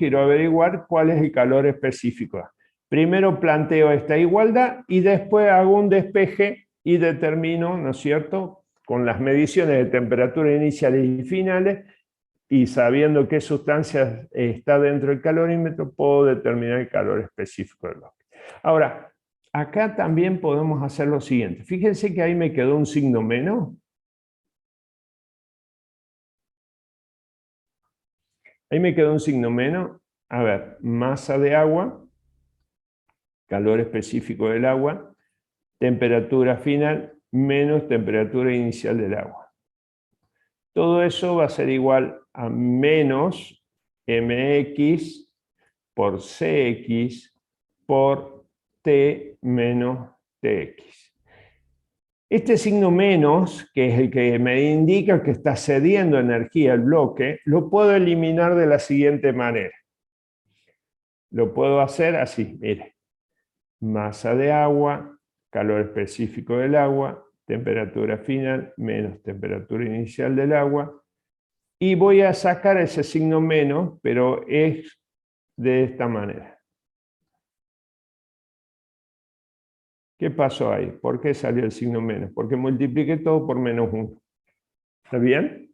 cuál es el calor específico. Primero planteo esta igualdad y después hago un despeje y determino, ¿no es cierto?, con las mediciones de temperatura iniciales y finales, y sabiendo qué sustancia está dentro del calorímetro, puedo determinar el calor específico del bloque. Ahora, acá también podemos hacer lo siguiente. Fíjense que ahí me quedó un signo menos. Ahí me quedó un signo menos. A ver, masa de agua, calor específico del agua, temperatura final menos temperatura inicial del agua. Todo eso va a ser igual a menos mx por cx por t menos tx. Este signo menos, que es el que me indica que está cediendo energía al bloque, lo puedo eliminar de la siguiente manera. Lo puedo hacer así, mire. Masa de agua, calor específico del agua, temperatura final menos temperatura inicial del agua. Y voy a sacar ese signo menos, pero es de esta manera. ¿Qué pasó ahí? ¿Por qué salió el signo menos? Porque multipliqué todo por menos 1. ¿Está bien?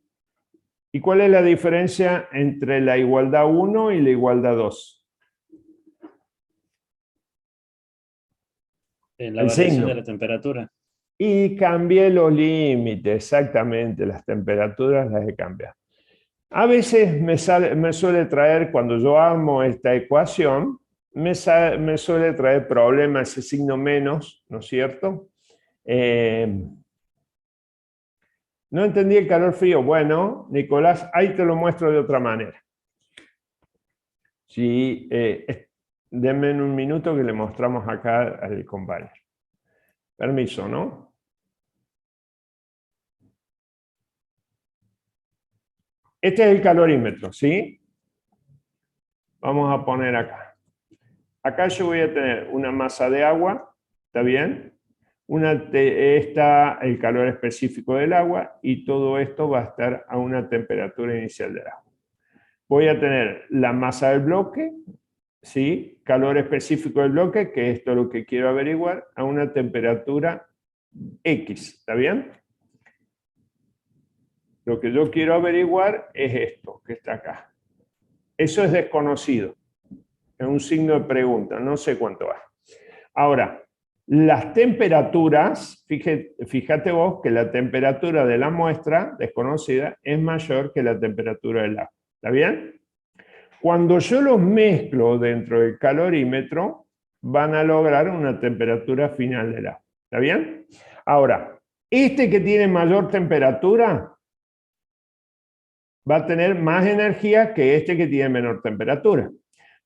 ¿Y cuál es la diferencia entre la igualdad 1 y la igualdad 2? La El variación signo. de la temperatura. Y cambié los límites, exactamente, las temperaturas las he cambiado. A veces me suele traer, cuando yo armo esta ecuación, me suele traer problemas ese signo menos, ¿no es cierto? No entendí el calor frío. Bueno, Nicolás, ahí te lo muestro de otra manera. Sí, denme un minuto que le mostramos acá al compañero. Permiso, ¿no? Este es el calorímetro, ¿sí? Vamos a poner acá. Acá yo voy a tener una masa de agua, ¿está bien? Está el calor específico del agua y todo esto va a estar a una temperatura inicial del agua. Voy a tener la masa del bloque, ¿sí? Calor específico del bloque, que esto es lo que quiero averiguar, a una temperatura X, ¿está bien? Lo que yo quiero averiguar es esto, que está acá. Eso es desconocido. Es un signo de pregunta, no sé cuánto va. Ahora, las temperaturas, fíjate vos que la temperatura de la muestra desconocida es mayor que la temperatura del agua. ¿Está bien? Cuando yo los mezclo dentro del calorímetro, van a lograr una temperatura final del agua. ¿Está bien? Ahora, este que tiene mayor temperatura va a tener más energía que este que tiene menor temperatura.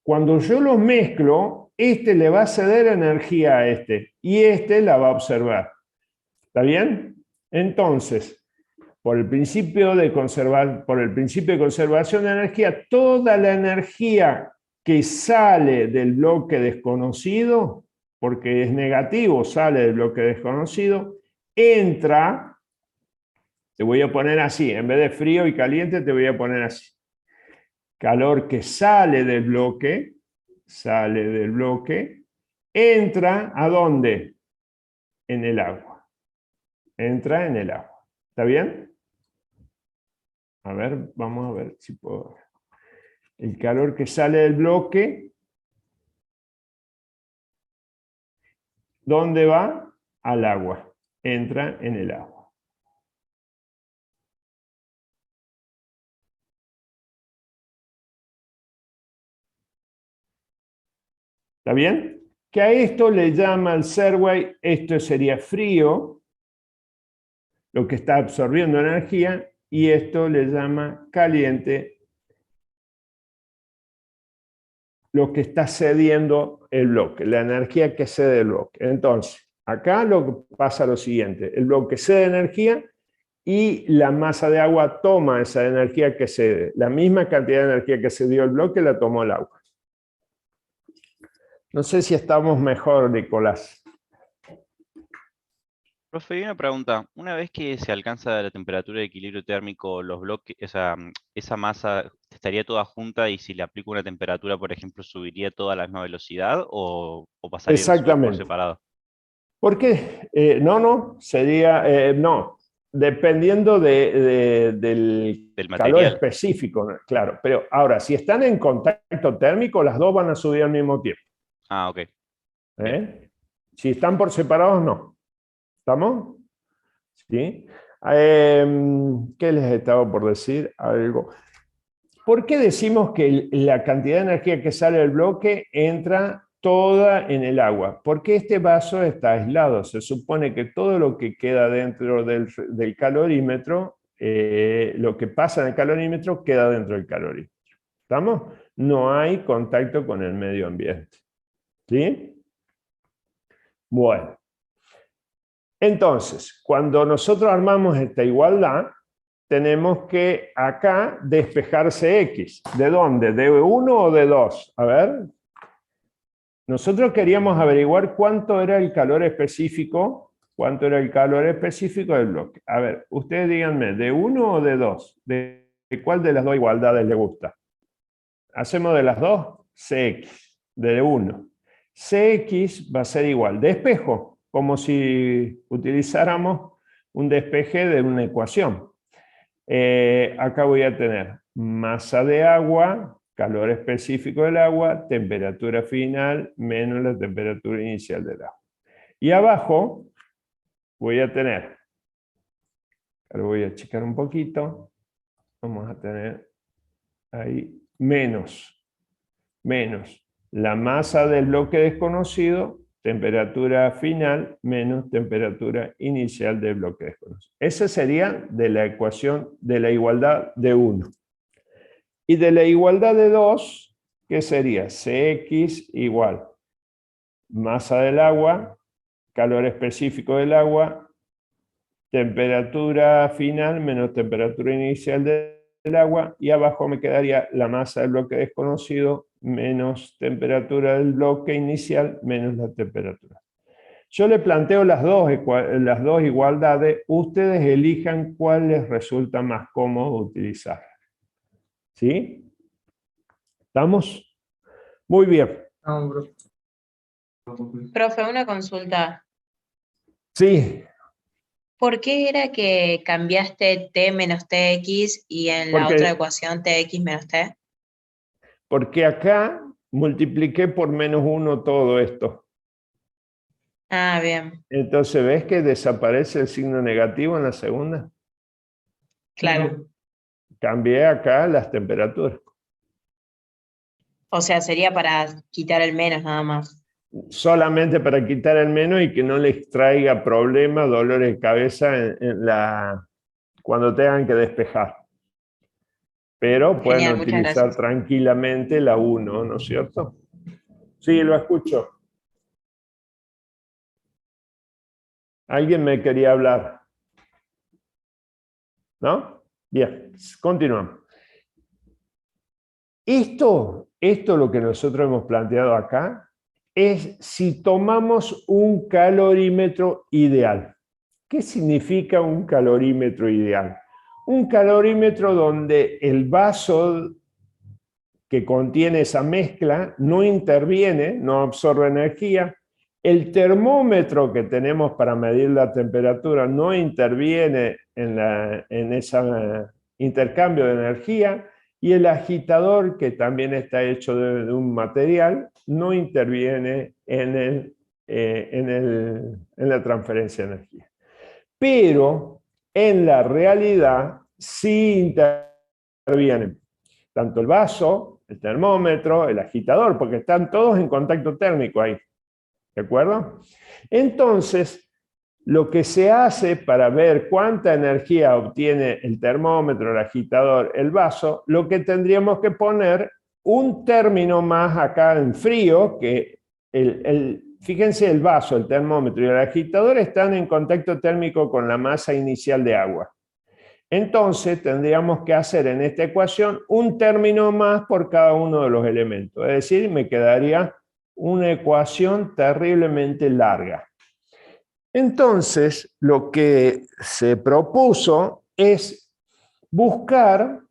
Cuando yo los mezclo, este le va a ceder energía a este y este la va a observar. ¿Está bien? Entonces, por el principio de conservación de energía, toda la energía que sale del bloque desconocido, porque es negativo, sale del bloque desconocido, entra, te voy a poner así, en vez de frío y caliente te voy a poner así. Calor que sale del bloque, entra ¿a dónde? En el agua. Entra en el agua. ¿Está bien? A ver, vamos a ver si puedo. El calor que sale del bloque, ¿dónde va? Al agua. Entra en el agua. ¿Está bien? Que a esto le llama el Servais, esto sería frío, lo que está absorbiendo energía, y esto le llama caliente, lo que está cediendo el bloque, la energía que cede el bloque. Entonces, acá lo que pasa es lo siguiente, el bloque cede energía y la masa de agua toma esa energía que cede. La misma cantidad de energía que cedió el bloque la tomó el agua. No sé si estamos mejor, Nicolás. Profe, y una pregunta. Una vez que se alcanza la temperatura de equilibrio térmico, los bloques, esa masa estaría toda junta y si le aplico una temperatura, por ejemplo, ¿subiría toda a la misma velocidad o pasarían a subir por Exactamente. separado? ¿Por qué? No, sería, no, dependiendo del Del calor material. específico, ¿no? Claro. Pero ahora, si están en contacto térmico, las dos van a subir al mismo tiempo. Ah, ok. ¿Eh? Si están por separados, no. ¿Estamos? ¿Sí? ¿Qué les estaba por decir? Algo. ¿Por qué decimos que la cantidad de energía que sale del bloque entra toda en el agua? Porque este vaso está aislado. Se supone que todo lo que queda dentro del calorímetro, lo que pasa en el calorímetro, queda dentro del calorímetro. ¿Estamos? No hay contacto con el medio ambiente. ¿Sí? Bueno. Entonces, cuando nosotros armamos esta igualdad, tenemos que acá despejarse X. ¿De dónde? ¿De 1 o de 2? A ver. Nosotros queríamos averiguar cuánto era el calor específico. ¿Cuánto era el calor específico del bloque? A ver, ustedes díganme, ¿de 1 o de 2? ¿De cuál de las dos igualdades les gusta? ¿Hacemos de las dos? Cx, de 1. Cx va a ser igual. Despejo, como si utilizáramos un despeje de una ecuación. Acá voy a tener masa de agua, calor específico del agua, temperatura final menos la temperatura inicial del agua. Y abajo voy a tener, ahora voy a achicar un poquito, vamos a tener ahí menos la masa del bloque desconocido, temperatura final menos temperatura inicial del bloque desconocido. Esa sería de la ecuación de la igualdad de 1. Y de la igualdad de 2, ¿qué sería? Cx igual masa del agua, calor específico del agua, temperatura final menos temperatura inicial del agua, y abajo me quedaría la masa del bloque desconocido menos temperatura del bloque inicial menos la temperatura. Yo le planteo las dos igualdades, ustedes elijan cuál les resulta más cómodo utilizar. ¿Sí? ¿Estamos? Muy bien. No, bro. Profe, una consulta. Sí, ¿Por qué era que cambiaste t menos tx y en la otra ecuación tx menos t? porque acá multipliqué por menos 1 todo esto. Ah, bien, Entonces, ¿ves que desaparece el signo negativo en la segunda? claro. Cambié acá las temperaturas. O sea, sería para quitar el menos nada más. Solamente para quitar el menos y que no les traiga problemas, dolores de cabeza cuando tengan que despejar. Pero pueden Genial, muchas utilizar gracias. tranquilamente la 1, ¿no es cierto? Sí, lo escucho. ¿Alguien me quería hablar? ¿No? Bien, continuamos. Esto lo que nosotros hemos planteado acá, es si tomamos un calorímetro ideal. ¿Qué significa un calorímetro ideal? Un calorímetro donde el vaso que contiene esa mezcla no interviene, no absorbe energía. El termómetro que tenemos para medir la temperatura no interviene en ese intercambio de energía. Y el agitador, que también está hecho de un material, no interviene en la transferencia de energía. Pero en la realidad sí intervienen tanto el vaso el termómetro, el agitador, porque están todos en contacto térmico ahí. ¿De acuerdo? Entonces, lo que se hace para ver cuánta energía obtiene el termómetro, el agitador, el vaso, lo que tendríamos que poner un término más acá en frío, que fíjense, el vaso, el termómetro y el agitador están en contacto térmico con la masa inicial de agua. Entonces tendríamos que hacer en esta ecuación un término más por cada uno de los elementos. Es decir, me quedaría una ecuación terriblemente larga. Entonces, lo que se propuso es buscar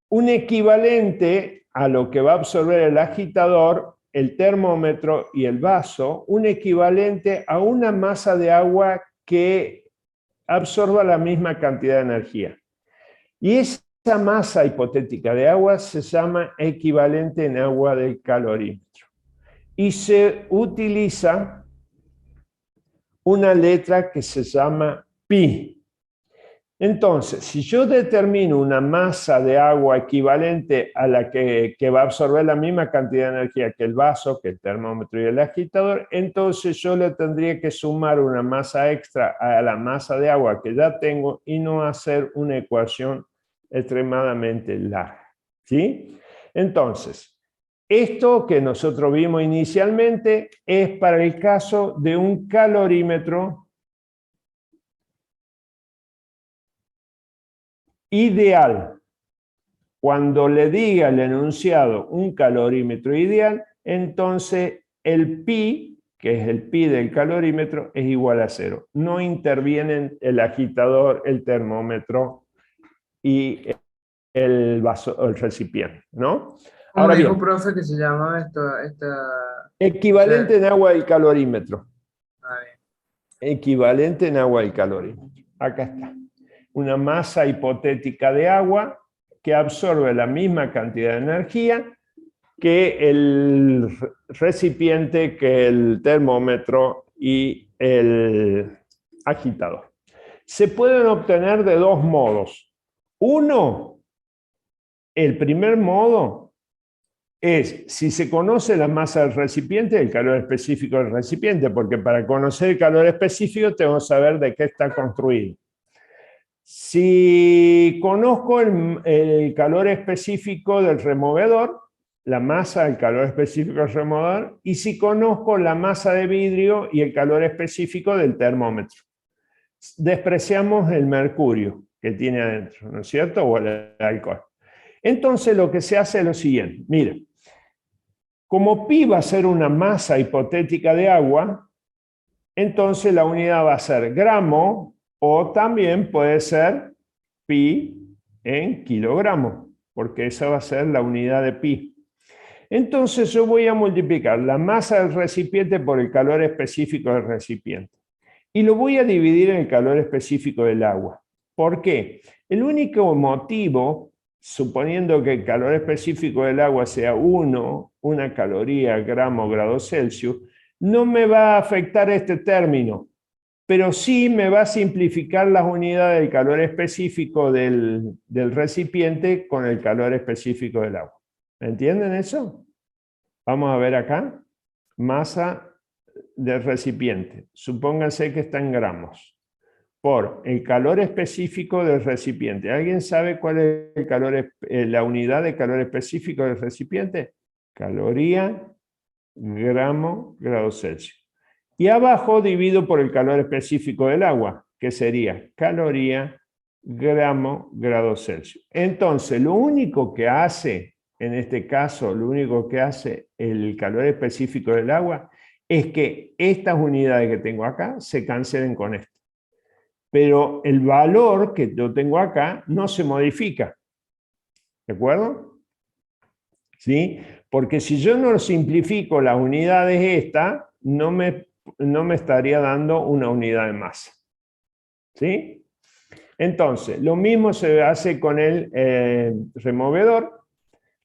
un equivalente a lo que va a absorber el agitador, el termómetro y el vaso, un equivalente a una masa de agua que absorba la misma cantidad de energía. Y esa masa hipotética de agua se llama equivalente en agua del calorímetro. Y se utiliza una letra que se llama pi. Entonces, si yo determino una masa de agua equivalente a la que va a absorber la misma cantidad de energía que el vaso, que el termómetro y el agitador, entonces yo le tendría que sumar una masa extra a la masa de agua que ya tengo y no hacer una ecuación extremadamente larga. ¿Sí? Entonces, esto que nosotros vimos inicialmente es para el caso de un calorímetro ideal. Cuando le diga el enunciado un calorímetro ideal, entonces el pi, que es el pi del calorímetro, es igual a 0. No intervienen el agitador, el termómetro y el vaso, el recipiente, ¿no? Como Ahora dijo bien, profe que se llamaba equivalente en agua del calorímetro. A ver, Equivalente en agua del calorímetro. Acá está. Una masa hipotética de agua que absorbe la misma cantidad de energía que el recipiente, que el termómetro y el agitador. Se pueden obtener de dos modos. Uno, el primer modo es si se conoce la masa del recipiente y el calor específico del recipiente, porque para conocer el calor específico tengo que saber de qué está construido. Si conozco el calor específico del removedor, la masa del calor específico del removedor, y si conozco la masa de vidrio y el calor específico del termómetro. Despreciamos el mercurio que tiene adentro, ¿no es cierto? O el alcohol. Entonces lo que se hace es lo siguiente. Mira, como pi va a ser una masa hipotética de agua, entonces la unidad va a ser gramo, o también puede ser pi en kilogramo, porque esa va a ser la unidad de pi. Entonces yo voy a multiplicar la masa del recipiente por el calor específico del recipiente. Y lo voy a dividir en el calor específico del agua. ¿Por qué? El único motivo, suponiendo que el calor específico del agua sea 1, una caloría, gramo, grado Celsius, no me va a afectar este término, pero sí me va a simplificar las unidades del calor específico del recipiente con el calor específico del agua. ¿Entienden eso? Vamos a ver acá. Masa del recipiente. Supónganse que está en gramos. Por el calor específico del recipiente. ¿Alguien sabe cuál es el calor, la unidad de calor específico del recipiente? Caloría, gramo, grado Celsius. Y abajo divido por el calor específico del agua, que sería caloría, gramo, grado Celsius. Entonces, lo único que hace, en este caso, lo único que hace el calor específico del agua es que estas unidades que tengo acá se cancelen con esto. Pero el valor que yo tengo acá no se modifica. ¿De acuerdo? ¿Sí? Porque si yo no simplifico las unidades estas, no me estaría dando una unidad de masa. ¿Sí? Entonces, lo mismo se hace con el removedor.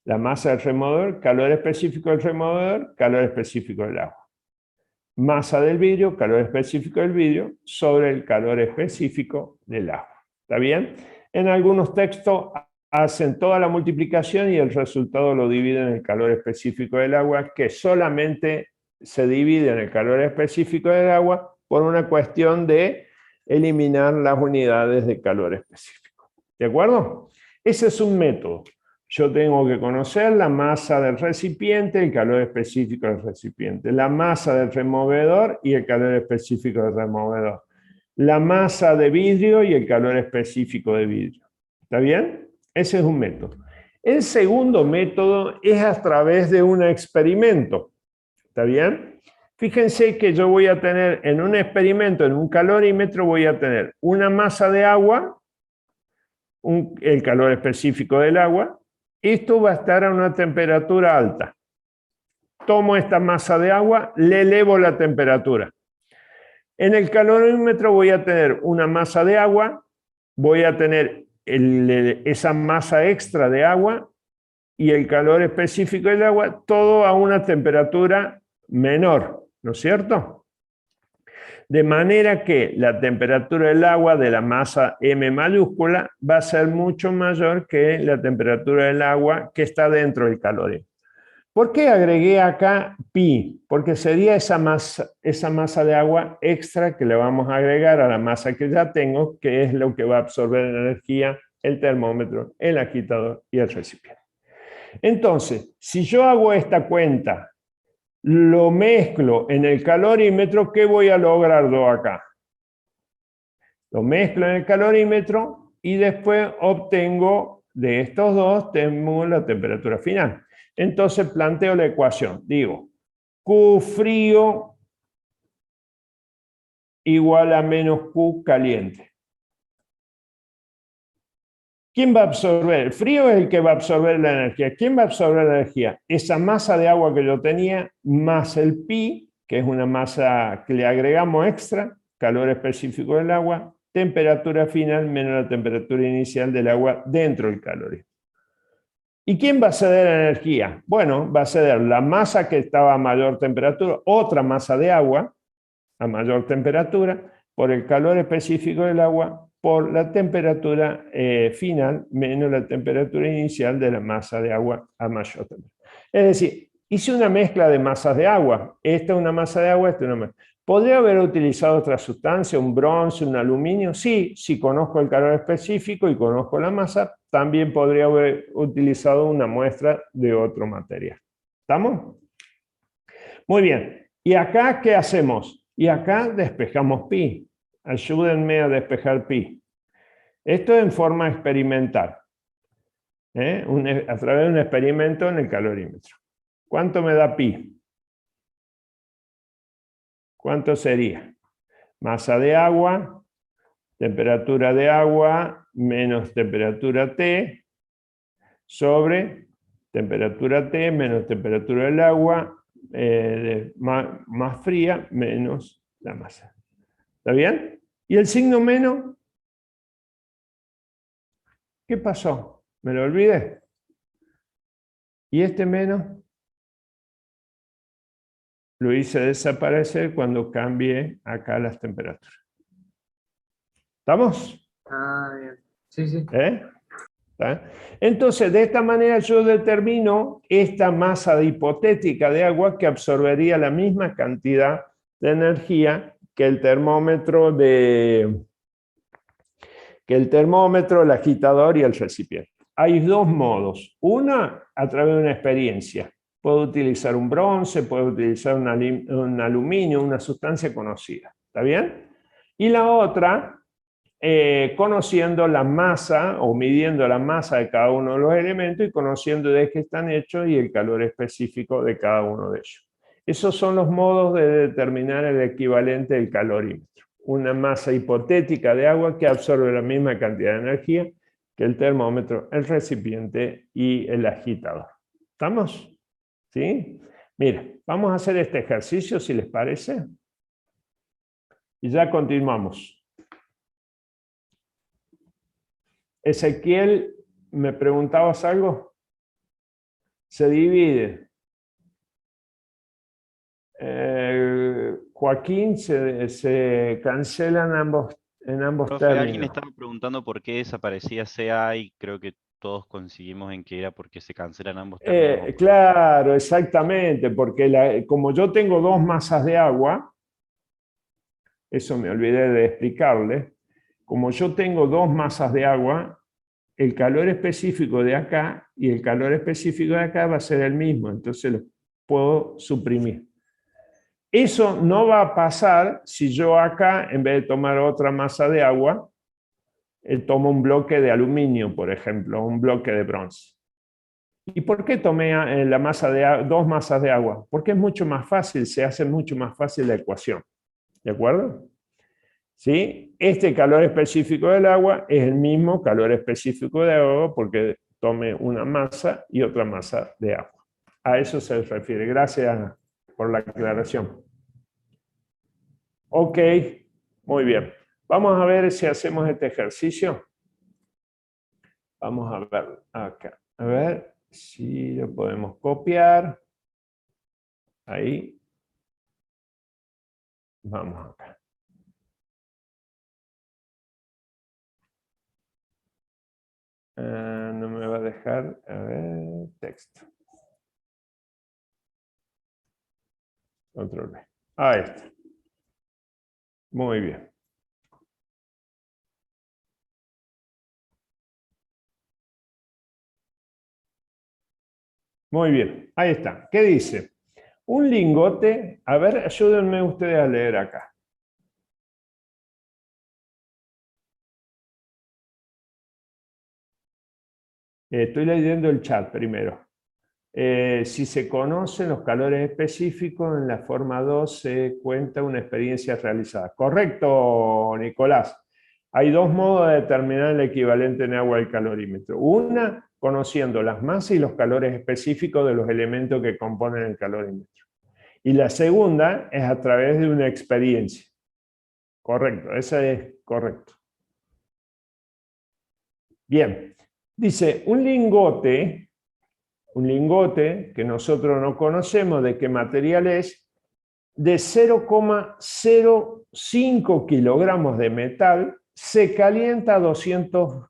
La masa del removedor, calor específico del removedor, calor específico del agua. Masa del vidrio, calor específico del vidrio, sobre el calor específico del agua. ¿Está bien? En algunos textos hacen toda la multiplicación y el resultado lo dividen en el calor específico del agua, que solamente se divide en el calor específico del agua por una cuestión de eliminar las unidades de calor específico. ¿De acuerdo? Ese es un método. Yo tengo que conocer la masa del recipiente, el calor específico del recipiente, la masa del removedor y el calor específico del removedor, la masa de vidrio y el calor específico de vidrio. ¿Está bien? Ese es un método. El segundo método es a través de un experimento. ¿Está bien? Fíjense que yo voy a tener en un experimento, en un calorímetro, voy a tener una masa de agua, el calor específico del agua. Esto va a estar a una temperatura alta. Tomo esta masa de agua, le elevo la temperatura. En el calorímetro voy a tener una masa de agua, voy a tener esa masa extra de agua y el calor específico del agua, todo a una temperatura menor, ¿no es cierto? De manera que la temperatura del agua de la masa M mayúscula va a ser mucho mayor que la temperatura del agua que está dentro del calorímetro. ¿Por qué agregué acá pi? Porque sería esa masa de agua extra que le vamos a agregar a la masa que ya tengo, que es lo que va a absorber energía el termómetro, el agitador y el recipiente. Entonces, si yo hago esta cuenta, lo mezclo en el calorímetro, ¿qué voy a lograr yo acá? Lo mezclo en el calorímetro y después obtengo de estos dos, tengo la temperatura final. Entonces planteo la ecuación. Digo, Q frío igual a menos Q caliente. ¿Quién va a absorber? El frío es el que va a absorber la energía. ¿Quién va a absorber la energía? Esa masa de agua que yo tenía, más el pi, que es una masa que le agregamos extra, calor específico del agua, temperatura final menos la temperatura inicial del agua dentro del calorímetro. ¿Y quién va a ceder energía? Bueno, va a ceder la masa que estaba a mayor temperatura, otra masa de agua a mayor temperatura, por el calor específico del agua, por la temperatura final menos la temperatura inicial de la masa de agua a mayor temperatura. Es decir, hice una mezcla de masas de agua. Esta es una masa de agua, esta es una masa. ¿Podría haber utilizado otra sustancia, un bronce, un aluminio? Sí, si conozco el calor específico y conozco la masa, también podría haber utilizado una muestra de otro material. ¿Estamos? Muy bien. ¿Y acá qué hacemos? Y acá despejamos pi. Ayúdenme a despejar pi. Esto en forma experimental. A través de un experimento en el calorímetro. ¿Cuánto me da pi? ¿Cuánto sería? Masa de agua, temperatura de agua menos temperatura T sobre temperatura T menos temperatura del agua más fría menos la masa. ¿Está bien? ¿Y el signo menos? ¿Qué pasó? ¿Me lo olvidé? ¿Y este menos? Lo hice desaparecer cuando cambié acá las temperaturas. ¿Estamos? Ah, bien. Sí, sí. ¿Está? Entonces, de esta manera yo determino esta masa hipotética de agua que absorbería la misma cantidad de energía que el termómetro, el agitador y el recipiente. Hay dos modos. Una, a través de una experiencia. Puedo utilizar un bronce, puedo utilizar un aluminio, una sustancia conocida. ¿Está bien? Y la otra, conociendo la masa o midiendo la masa de cada uno de los elementos y conociendo de qué están hechos y el calor específico de cada uno de ellos. Esos son los modos de determinar el equivalente del calorímetro. Una masa hipotética de agua que absorbe la misma cantidad de energía que el termómetro, el recipiente y el agitador. ¿Estamos? ¿Sí? Mira, vamos a hacer este ejercicio si les parece. Y ya continuamos. Ezequiel, ¿me preguntabas algo? Se divide. Joaquín, se cancelan en ambos Profe, alguien términos. estaba preguntando por qué desaparecía CA y creo que todos coincidimos en que era porque se cancelan ambos términos. Claro, exactamente, porque como yo tengo dos masas de agua, eso me olvidé de explicarles, como yo tengo dos masas de agua, el calor específico de acá y el calor específico de acá va a ser el mismo, entonces lo puedo suprimir. Eso no va a pasar si yo acá, en vez de tomar otra masa de agua, tomo un bloque de aluminio, por ejemplo, un bloque de bronce. ¿Y por qué tomé dos masas de agua? Porque es mucho más fácil, se hace mucho más fácil la ecuación. ¿De acuerdo? ¿Sí? Este calor específico del agua es el mismo calor específico de agua porque tome una masa y otra masa de agua. A eso se refiere. Gracias por la aclaración. Ok, muy bien. Vamos a ver si hacemos este ejercicio. Vamos a ver acá. A ver si lo podemos copiar. Ahí. Vamos acá. No me va a dejar. A ver, texto. Control B. Ahí está. Muy bien. Muy bien. Ahí está. ¿Qué dice? Un lingote. A ver, ayúdenme ustedes a leer acá. Estoy leyendo el chat primero. Si se conocen los calores específicos, en la forma 2 se cuenta una experiencia realizada. Correcto, Nicolás. Hay dos modos de determinar el equivalente en agua al calorímetro. Una, conociendo las masas y los calores específicos de los elementos que componen el calorímetro. Y la segunda es a través de una experiencia. Correcto, esa es correcto. Bien, dice, un lingote que nosotros no conocemos de qué material es, de 0,05 kilogramos de metal, se calienta a 200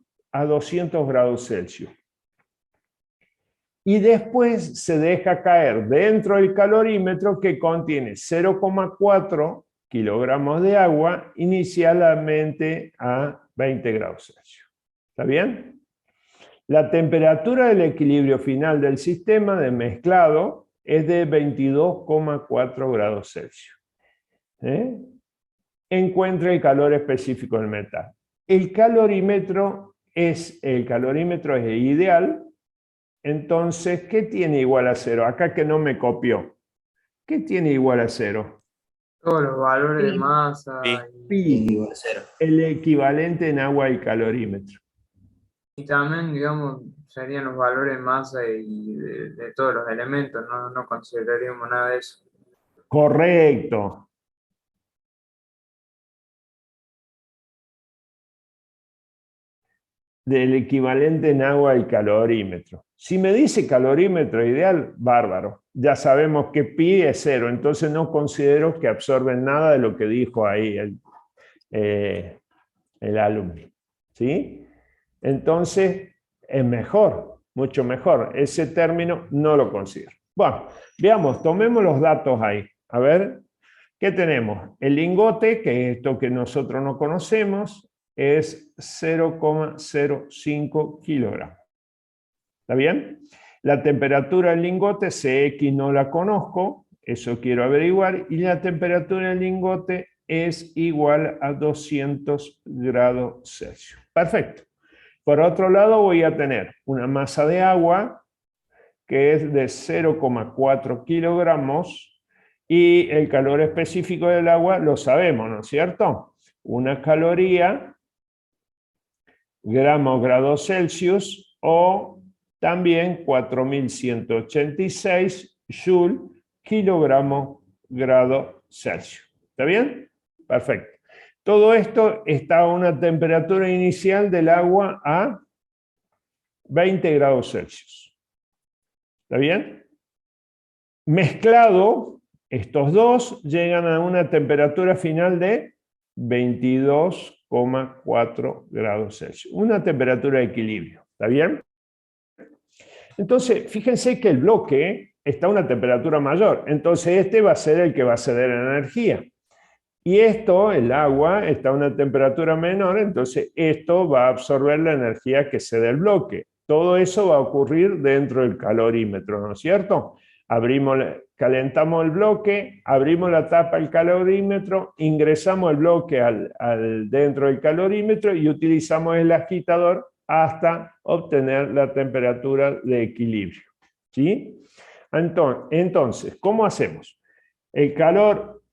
grados Celsius. Y después se deja caer dentro del calorímetro que contiene 0,4 kilogramos de agua inicialmente a 20 grados Celsius. ¿Está bien? La temperatura del equilibrio final del sistema de mezclado es de 22,4 grados Celsius. Encuentra el calor específico del metal. El calorímetro es ideal. Entonces, ¿qué tiene igual a 0? Acá que no me copió. ¿Qué tiene igual a 0? Todos los valores de masa Pi, Igual a 0. el equivalente en agua al calorímetro. y también, digamos, serían los valores de masa y de todos los elementos, no consideraríamos nada de eso. Correcto. Del equivalente en agua al calorímetro. Si me dice calorímetro ideal, bárbaro. Ya sabemos que pi es 0, entonces no considero que absorben nada de lo que dijo ahí el alumno. ¿Sí? Entonces es mejor, mucho mejor. Ese término no lo considero. Bueno, veamos, tomemos los datos ahí. A ver, ¿qué tenemos? El lingote, que es esto que nosotros no conocemos, es 0,05 kilogramos. ¿Está bien? La temperatura del lingote, Cx no la conozco, eso quiero averiguar, y la temperatura del lingote es igual a 200 grados Celsius. Perfecto. Por otro lado voy a tener una masa de agua que es de 0,4 kilogramos y el calor específico del agua lo sabemos, ¿no es cierto? Una caloría, gramos grados Celsius, o también 4186 joule kilogramo grado Celsius. ¿Está bien? Perfecto. Todo esto está a una temperatura inicial del agua a 20 grados Celsius. ¿Está bien? Mezclado, estos dos llegan a una temperatura final de 22,4 grados Celsius. Una temperatura de equilibrio. ¿Está bien? Entonces, fíjense que el bloque está a una temperatura mayor. Entonces, este va a ser el que va a ceder energía. Y esto, el agua, está a una temperatura menor, entonces esto va a absorber la energía que cede el bloque. Todo eso va a ocurrir dentro del calorímetro, ¿no es cierto? Calentamos el bloque, abrimos la tapa del calorímetro, ingresamos el bloque dentro del calorímetro y utilizamos el agitador hasta obtener la temperatura de equilibrio. ¿Sí? Entonces, ¿cómo hacemos? El calor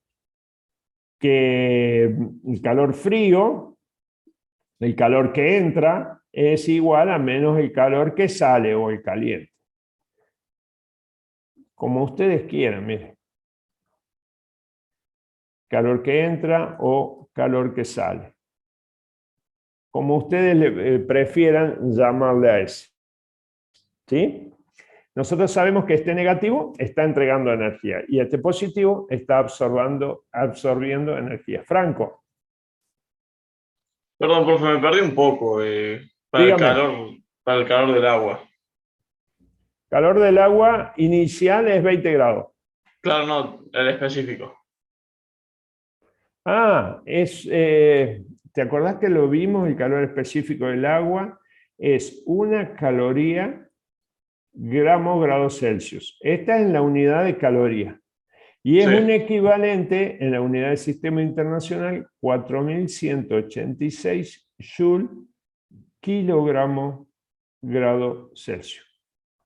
frío, el calor que entra, es igual a menos el calor que sale o el caliente. Como ustedes quieran, miren. Calor que entra o calor que sale. Como ustedes prefieran llamarle a ese. ¿Sí? Nosotros sabemos que este negativo está entregando energía y este positivo está absorbiendo energía. Franco. Perdón, profe, me perdí un poco para Dígame. para el calor del agua. Calor del agua inicial es 20 grados. Claro, no, el específico. ¿Te acordás que lo vimos? El calor específico del agua es una caloría gramos Celsius. Esta es la unidad de caloría. Y es un equivalente en la unidad del sistema internacional 4186 Joule kilogramo grado Celsius.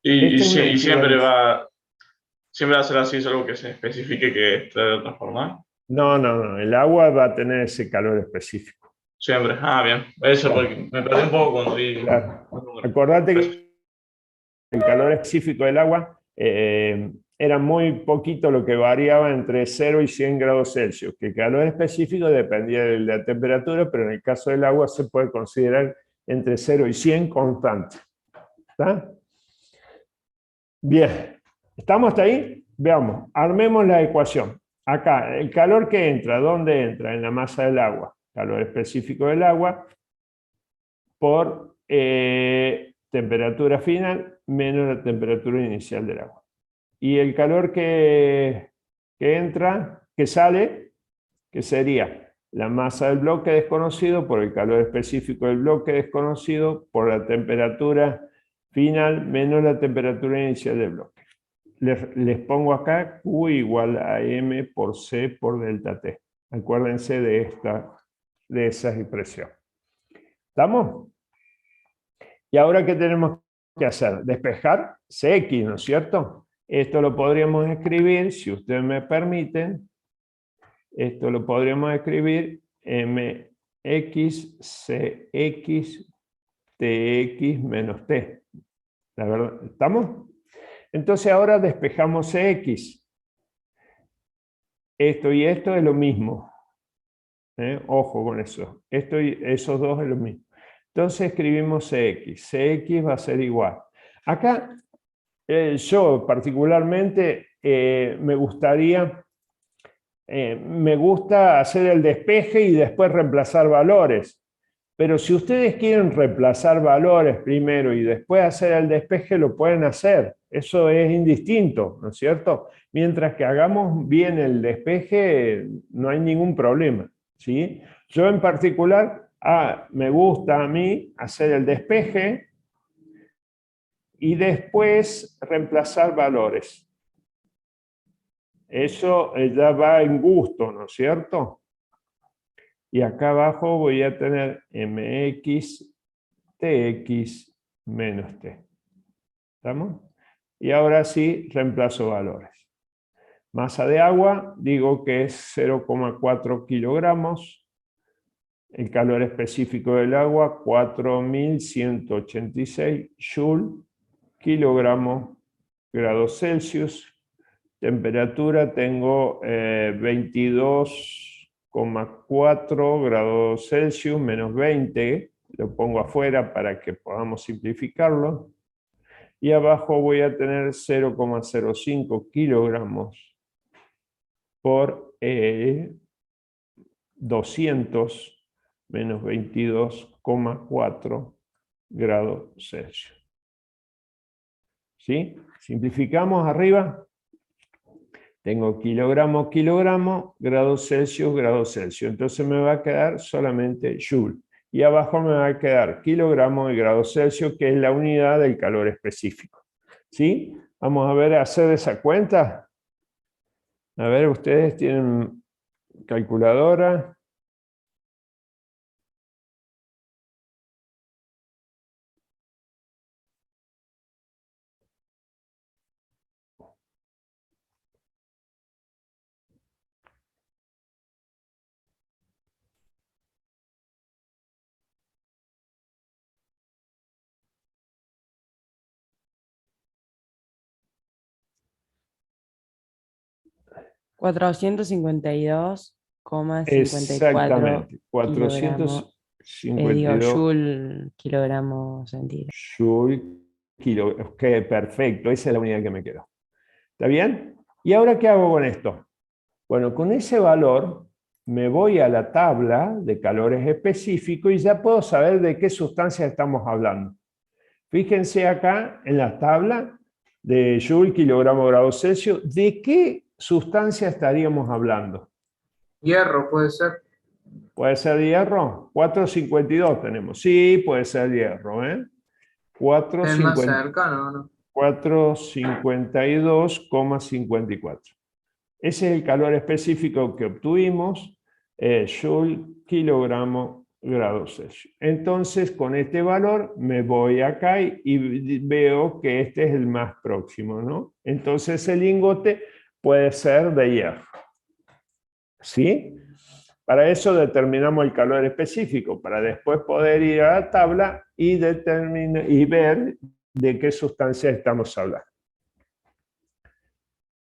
Y siempre va a ser así, es algo que se especifique que esté de otra forma. No, el agua va a tener ese calor específico. Siempre, bien. Eso, claro. Porque me perdí un poco cuando vi. Claro. Acordate que el calor específico del agua era muy poquito lo que variaba entre 0 y 100 grados Celsius, que el calor específico dependía de la temperatura, pero en el caso del agua se puede considerar entre 0 y 100 constante. ¿Está? Bien, ¿estamos hasta ahí? Veamos, armemos la ecuación. Acá, el calor que entra, ¿dónde entra? En la masa del agua. Calor específico del agua por temperatura final menos la temperatura inicial del agua. Y el calor que entra, que sale, que sería la masa del bloque desconocido por el calor específico del bloque desconocido por la temperatura final menos la temperatura inicial del bloque. Les pongo acá Q igual a M por C por delta T. Acuérdense de esa expresión. ¿Estamos? Y ahora, ¿qué tenemos que hacer? Despejar Cx, ¿no es cierto? Esto lo podríamos escribir, si ustedes me permiten, esto lo podríamos escribir Mx, Cx, Tx menos T. ¿La verdad? ¿Estamos? Entonces ahora despejamos Cx. Esto y esto es lo mismo. Ojo con eso. Esto y esos dos es lo mismo. Entonces escribimos Cx. Cx va a ser igual. Acá yo particularmente me gusta hacer el despeje y después reemplazar valores. Pero si ustedes quieren reemplazar valores primero y después hacer el despeje, lo pueden hacer. Eso es indistinto, ¿no es cierto? Mientras que hagamos bien el despeje, no hay ningún problema, ¿sí? Yo en particular, me gusta a mí hacer el despeje y después reemplazar valores. Eso ya va en gusto, ¿no es cierto? Y acá abajo voy a tener Mx, Tx menos T. ¿Estamos? Y ahora sí, reemplazo valores. Masa de agua, digo que es 0,4 kilogramos. El calor específico del agua, 4186 Joule, kilogramos, grados Celsius. Temperatura tengo 22,4 grados Celsius menos 20. Lo pongo afuera para que podamos simplificarlo. Y abajo voy a tener 0,05 kilogramos por 200 menos 22,4 grados Celsius. ¿sí? Simplificamos arriba. Tengo kilogramo, kilogramo, grados Celsius, grados Celsius. Entonces me va a quedar solamente Joule. Y abajo me va a quedar kilogramo y grados Celsius, que es la unidad del calor específico. ¿Sí? Vamos a ver, hacer esa cuenta. A ver, ustedes tienen calculadora. Exactamente, 452 Joule, kilogramo centígrado. Joule, kilo. Ok, perfecto, esa es la unidad que me quedó. ¿Está bien? ¿Y ahora qué hago con esto? Bueno, con ese valor me voy a la tabla de calores específicos y ya puedo saber de qué sustancia estamos hablando. Fíjense acá en la tabla de Joule, kilogramo, grado Celsius, ¿de qué sustancia estaríamos hablando? Hierro puede ser. ¿Puede ser hierro? 452 tenemos. Sí, puede ser hierro, ¿eh? Es más cercano, ¿no? 452,54. Ese es el calor específico que obtuvimos, Joule, kilogramo, grado Celsius. Entonces, con este valor me voy acá y veo que este es el más próximo, ¿no? Entonces, el lingote puede ser de hierro. ¿Sí? Para eso determinamos el calor específico, para después poder ir a la tabla y ver de qué sustancia estamos hablando.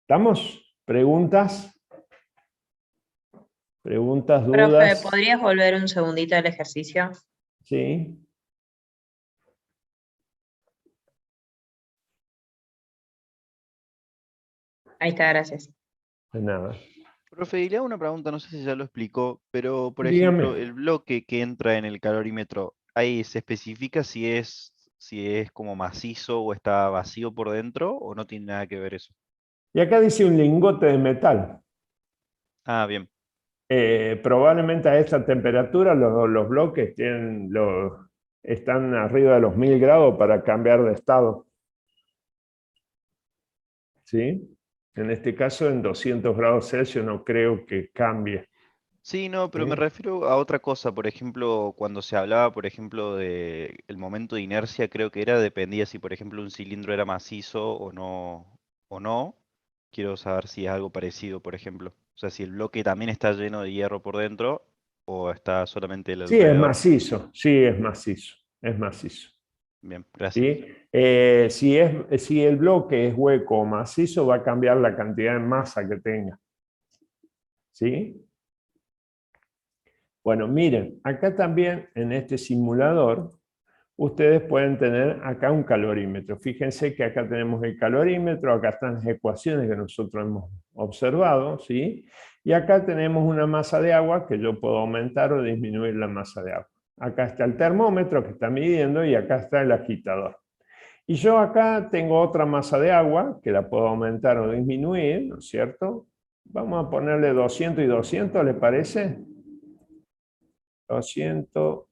¿Estamos? ¿Preguntas? ¿Preguntas, dudas? Profe, ¿podrías volver un segundito al ejercicio? Sí. Ahí está, gracias. De nada. Profe, y le hago una pregunta, no sé si ya lo explicó, pero por Dígame. ejemplo, el bloque que entra en el calorímetro, ahí se especifica si es como macizo o está vacío por dentro, o no tiene nada que ver eso. Y acá dice un lingote de metal. Ah, bien. Probablemente a esta temperatura los bloques están arriba de los 1000 grados para cambiar de estado. ¿Sí? En este caso, en 200 grados Celsius no creo que cambie. Sí, no, pero ¿Sí? me refiero a otra cosa. Por ejemplo, cuando se hablaba, por ejemplo, de el momento de inercia, creo que dependía si, por ejemplo, un cilindro era macizo o no. Quiero saber si es algo parecido, por ejemplo. O sea, si el bloque también está lleno de hierro por dentro o está solamente el Sí, es alrededor. macizo. Sí, es macizo. Es macizo. Bien, gracias. ¿Sí? Si el bloque es hueco o macizo, va a cambiar la cantidad de masa que tenga. ¿Sí? Bueno, miren, acá también en este simulador, ustedes pueden tener acá un calorímetro. Fíjense que acá tenemos el calorímetro, acá están las ecuaciones que nosotros hemos observado, ¿sí? Y acá tenemos una masa de agua que yo puedo aumentar o disminuir la masa de agua. Acá está el termómetro que está midiendo y acá está el agitador. Y yo acá tengo otra masa de agua que la puedo aumentar o disminuir, ¿no es cierto? Vamos a ponerle 200 y 200, ¿le parece? 200,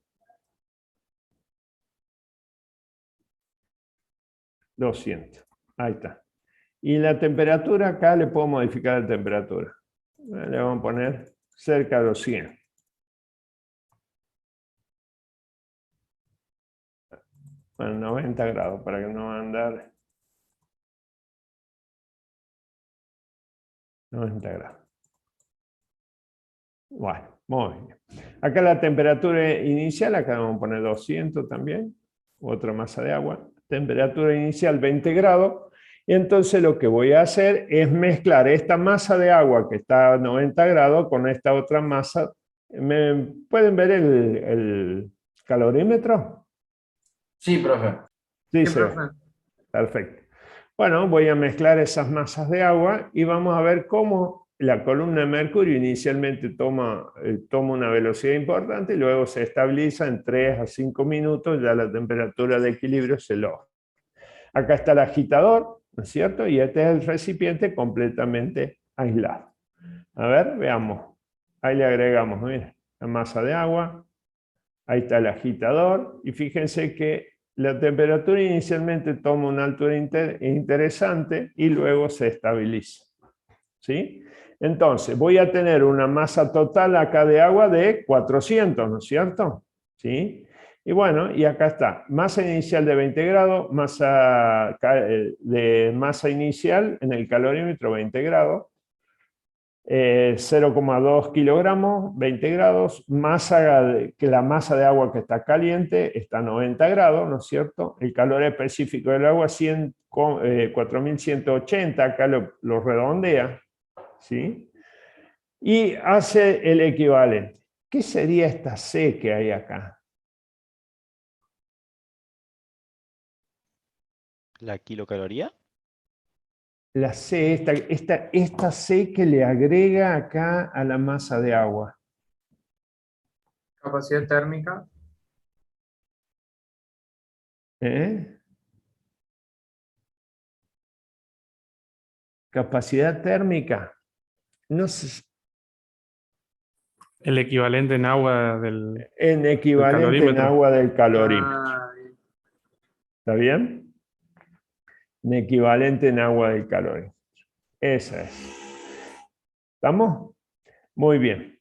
200. Ahí está. Y la temperatura acá le puedo modificar la temperatura. Le vamos a poner cerca de los 100. Bueno, 90 grados para que no va a andar. 90 grados. Bueno, muy bien. Acá la temperatura inicial, acá vamos a poner 200 también. Otra masa de agua. Temperatura inicial 20 grados. Y entonces lo que voy a hacer es mezclar esta masa de agua que está a 90 grados con esta otra masa. ¿Pueden ver el calorímetro? Sí, profe. Sí, Sí, se ve. profe. Perfecto. Bueno, voy a mezclar esas masas de agua y vamos a ver cómo la columna de mercurio inicialmente toma una velocidad importante y luego se estabiliza en 3 a 5 minutos, ya la temperatura de equilibrio se logra. Acá está el agitador, ¿no es cierto? Y este es el recipiente completamente aislado. A ver, veamos. Ahí le agregamos, mira, la masa de agua. Ahí está el agitador. Y fíjense que la temperatura inicialmente toma una altura interesante y luego se estabiliza. ¿Sí? Entonces, voy a tener una masa total acá de agua de 400, ¿no es cierto? ¿Sí? Y bueno, y acá está, masa inicial de 20 grados, masa inicial en el calorímetro 20 grados, 0,2 kilogramos, 20 grados, que la masa de agua que está caliente está a 90 grados, ¿no es cierto? El calor específico del agua 4180, acá lo redondea, ¿sí? Y hace el equivalente. ¿Qué sería esta C que hay acá? ¿La kilocaloría? La C, esta C que le agrega acá a la masa de agua. Capacidad térmica. ¿Eh? Capacidad térmica. No sé. El equivalente en agua del Equivalente en calorímetro. agua del calorímetro. Bien. ¿Está bien? En equivalente en agua del calorímetro. Esa es. ¿Estamos? Muy bien.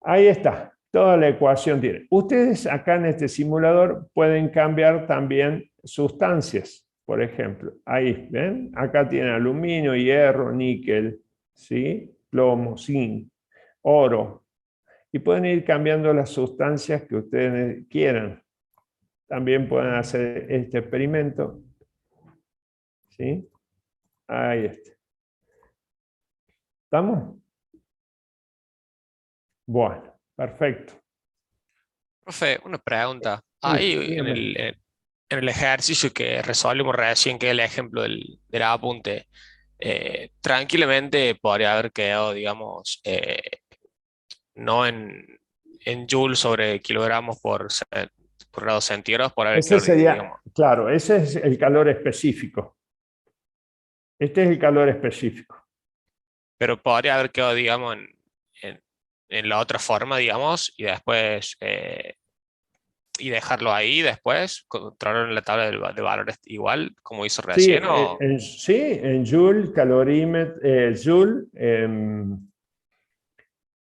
Ahí está. Toda la ecuación tiene. Ustedes acá en este simulador pueden cambiar también sustancias. Por ejemplo, ahí, ¿ven? Acá tienen aluminio, hierro, níquel, ¿sí? Plomo, zinc, oro. Y pueden ir cambiando las sustancias que ustedes quieran. También pueden hacer este experimento. ¿Sí? Ahí está. ¿Estamos? Bueno, perfecto. Profe, una pregunta. Sí, Ahí dígame. en el ejercicio que resolvimos recién, que es el ejemplo del apunte, tranquilamente podría haber quedado, digamos, no en joules sobre kilogramos por grados centígrados, por haber Ese quedado, sería, digamos. claro, ese es el calor específico. Este es el calor específico. Pero podría haber quedado, digamos, en la otra forma, digamos, y después y dejarlo ahí después, controlarlo en la tabla de valores igual, como hizo Sí, recién, o... en Joule, calorímetro, Joule,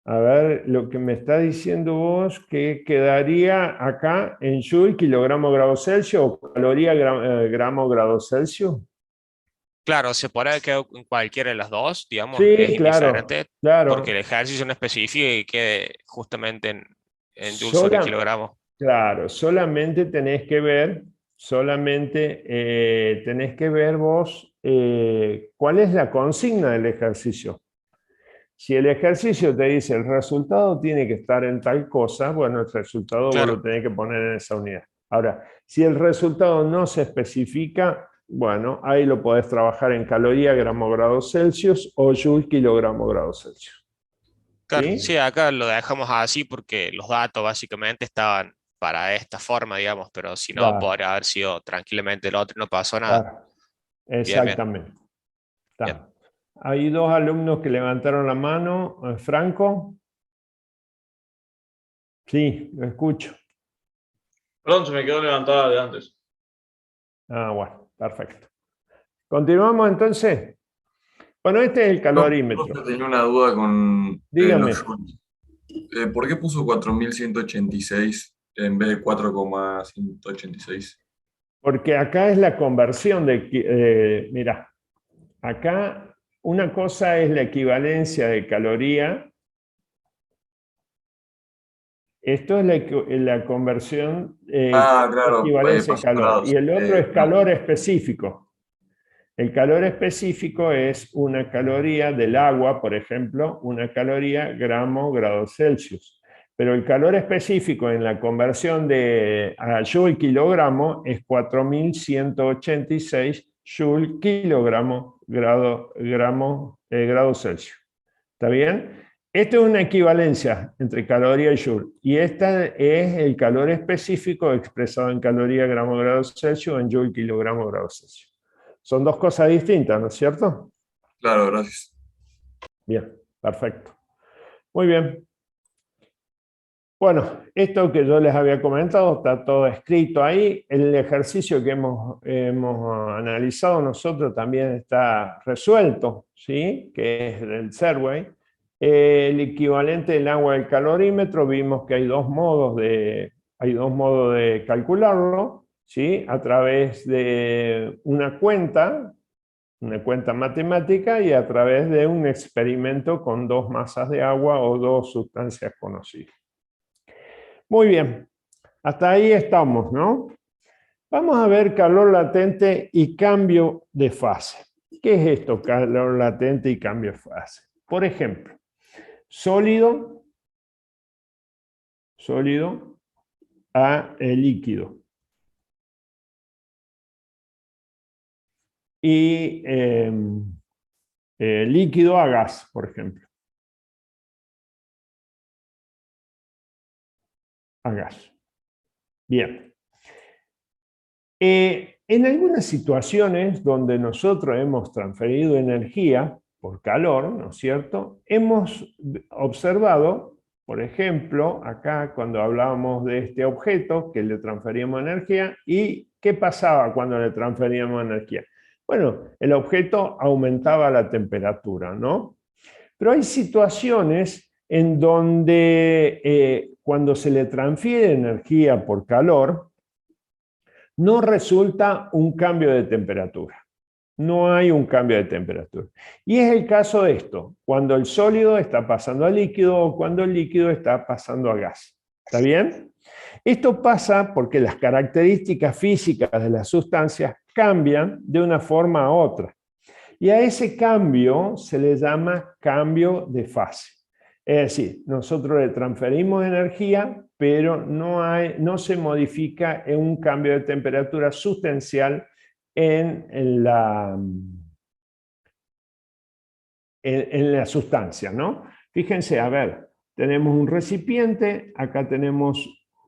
a ver, lo que me está diciendo vos, que quedaría acá en Joule, kilogramo grado Celsius, o caloría gramo grado Celsius. Claro, se puede haber quedado en cualquiera de las dos, digamos, Sí, es claro, indiferente, porque claro. el ejercicio no especifica y quede justamente en joules sobre Sola- kilogramos. Claro, solamente tenés que ver vos cuál es la consigna del ejercicio. Si el ejercicio te dice el resultado tiene que estar en tal cosa, bueno, el resultado vos lo Claro, tenés que poner en esa unidad. Ahora, si el resultado no se especifica, bueno, ahí lo podés trabajar en caloría, gramo, grado Celsius o joule, kilogramo, grado Celsius. claro, ¿Sí? sí, acá lo dejamos así porque los datos básicamente estaban para esta forma, digamos, pero si no, Claro, podría haber sido tranquilamente el otro y no pasó nada. claro. Bien, bien, Exactamente. bien. Está. Hay dos alumnos que levantaron la mano. Franco. Sí, lo escucho. Perdón, se me quedó levantada de antes. Ah, bueno, perfecto. ¿Continuamos entonces? Bueno, este es el calorímetro. Tenía una duda con Dígame. los joules. ¿Por qué puso 4186 en vez de 4,186? Porque acá es la conversión mira, acá una cosa es la equivalencia de caloría. Esto es la conversión, Claro, equivalencia de pasos calor. grados. Y el otro es No. calor específico. El calor específico es una caloría del agua, por ejemplo, una caloría gramo grado Celsius. Pero el calor específico en la conversión de joule kilogramo es 4186 joule kilogramo grado Celsius. ¿Está bien? Esta es una equivalencia entre caloría y joule. Y este es el calor específico expresado en caloría gramo grado Celsius o en joule kilogramo grado Celsius. Son dos cosas distintas, ¿no es cierto? Claro, gracias. Bien, perfecto. Muy bien. Bueno, esto que yo les había comentado está todo escrito ahí. El ejercicio que hemos analizado nosotros también está resuelto, ¿sí? Que es el Survey. El equivalente del agua del calorímetro, vimos que hay dos modos de calcularlo, ¿sí? A través de una cuenta matemática y a través de un experimento con dos masas de agua o dos sustancias conocidas. Muy bien, hasta ahí estamos, ¿no? Vamos a ver calor latente y cambio de fase. ¿Qué es esto, calor latente y cambio de fase? Por ejemplo, sólido a líquido. Y líquido a gas, por ejemplo. A gas. Bien. En algunas situaciones donde nosotros hemos transferido energía por calor, ¿no es cierto? Hemos observado, por ejemplo, acá cuando hablábamos de este objeto que le transferíamos energía, ¿y qué pasaba cuando le transferíamos energía? Bueno, el objeto aumentaba la temperatura, ¿no? Pero hay situaciones en donde cuando se le transfiere energía por calor, no resulta un cambio de temperatura. No hay un cambio de temperatura. Y es el caso de esto, cuando el sólido está pasando a líquido o cuando el líquido está pasando a gas. ¿Está bien? Esto pasa porque las características físicas de las sustancias cambian de una forma a otra. Y a ese cambio se le llama cambio de fase. Es decir, nosotros le transferimos energía, pero no se modifica en un cambio de temperatura sustancial en la sustancia, ¿no? Fíjense, a ver, tenemos un recipiente, acá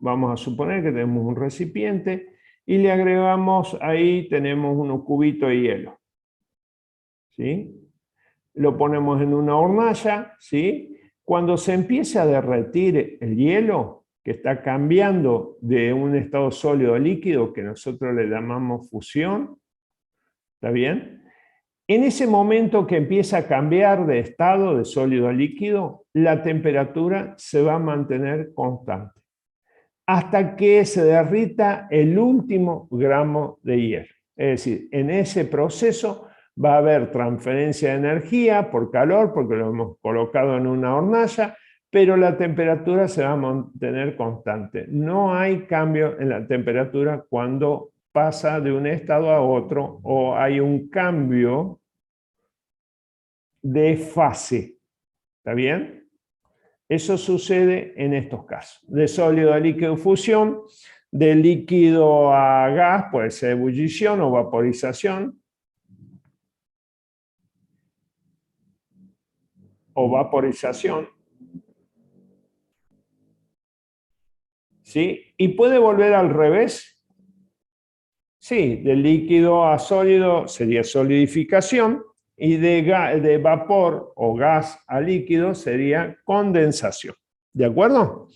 vamos a suponer que tenemos un recipiente, y le agregamos ahí, tenemos unos cubitos de hielo. ¿Sí? Lo ponemos en una hornalla, ¿sí? Cuando se empiece a derretir el hielo, que está cambiando de un estado sólido a líquido, que nosotros le llamamos fusión, ¿está bien? En ese momento que empieza a cambiar de estado de sólido a líquido, la temperatura se va a mantener constante, hasta que se derrita el último gramo de hielo. Es decir, en ese proceso va a haber transferencia de energía por calor, porque lo hemos colocado en una hornalla, pero la temperatura se va a mantener constante. No hay cambio en la temperatura cuando pasa de un estado a otro o hay un cambio de fase. ¿Está bien? Eso sucede en estos casos. De sólido a líquido fusión, de líquido a gas, puede ser ebullición o vaporización, ¿sí? ¿Y puede volver al revés? Sí, de líquido a sólido sería solidificación y de vapor o gas a líquido sería condensación. ¿De acuerdo?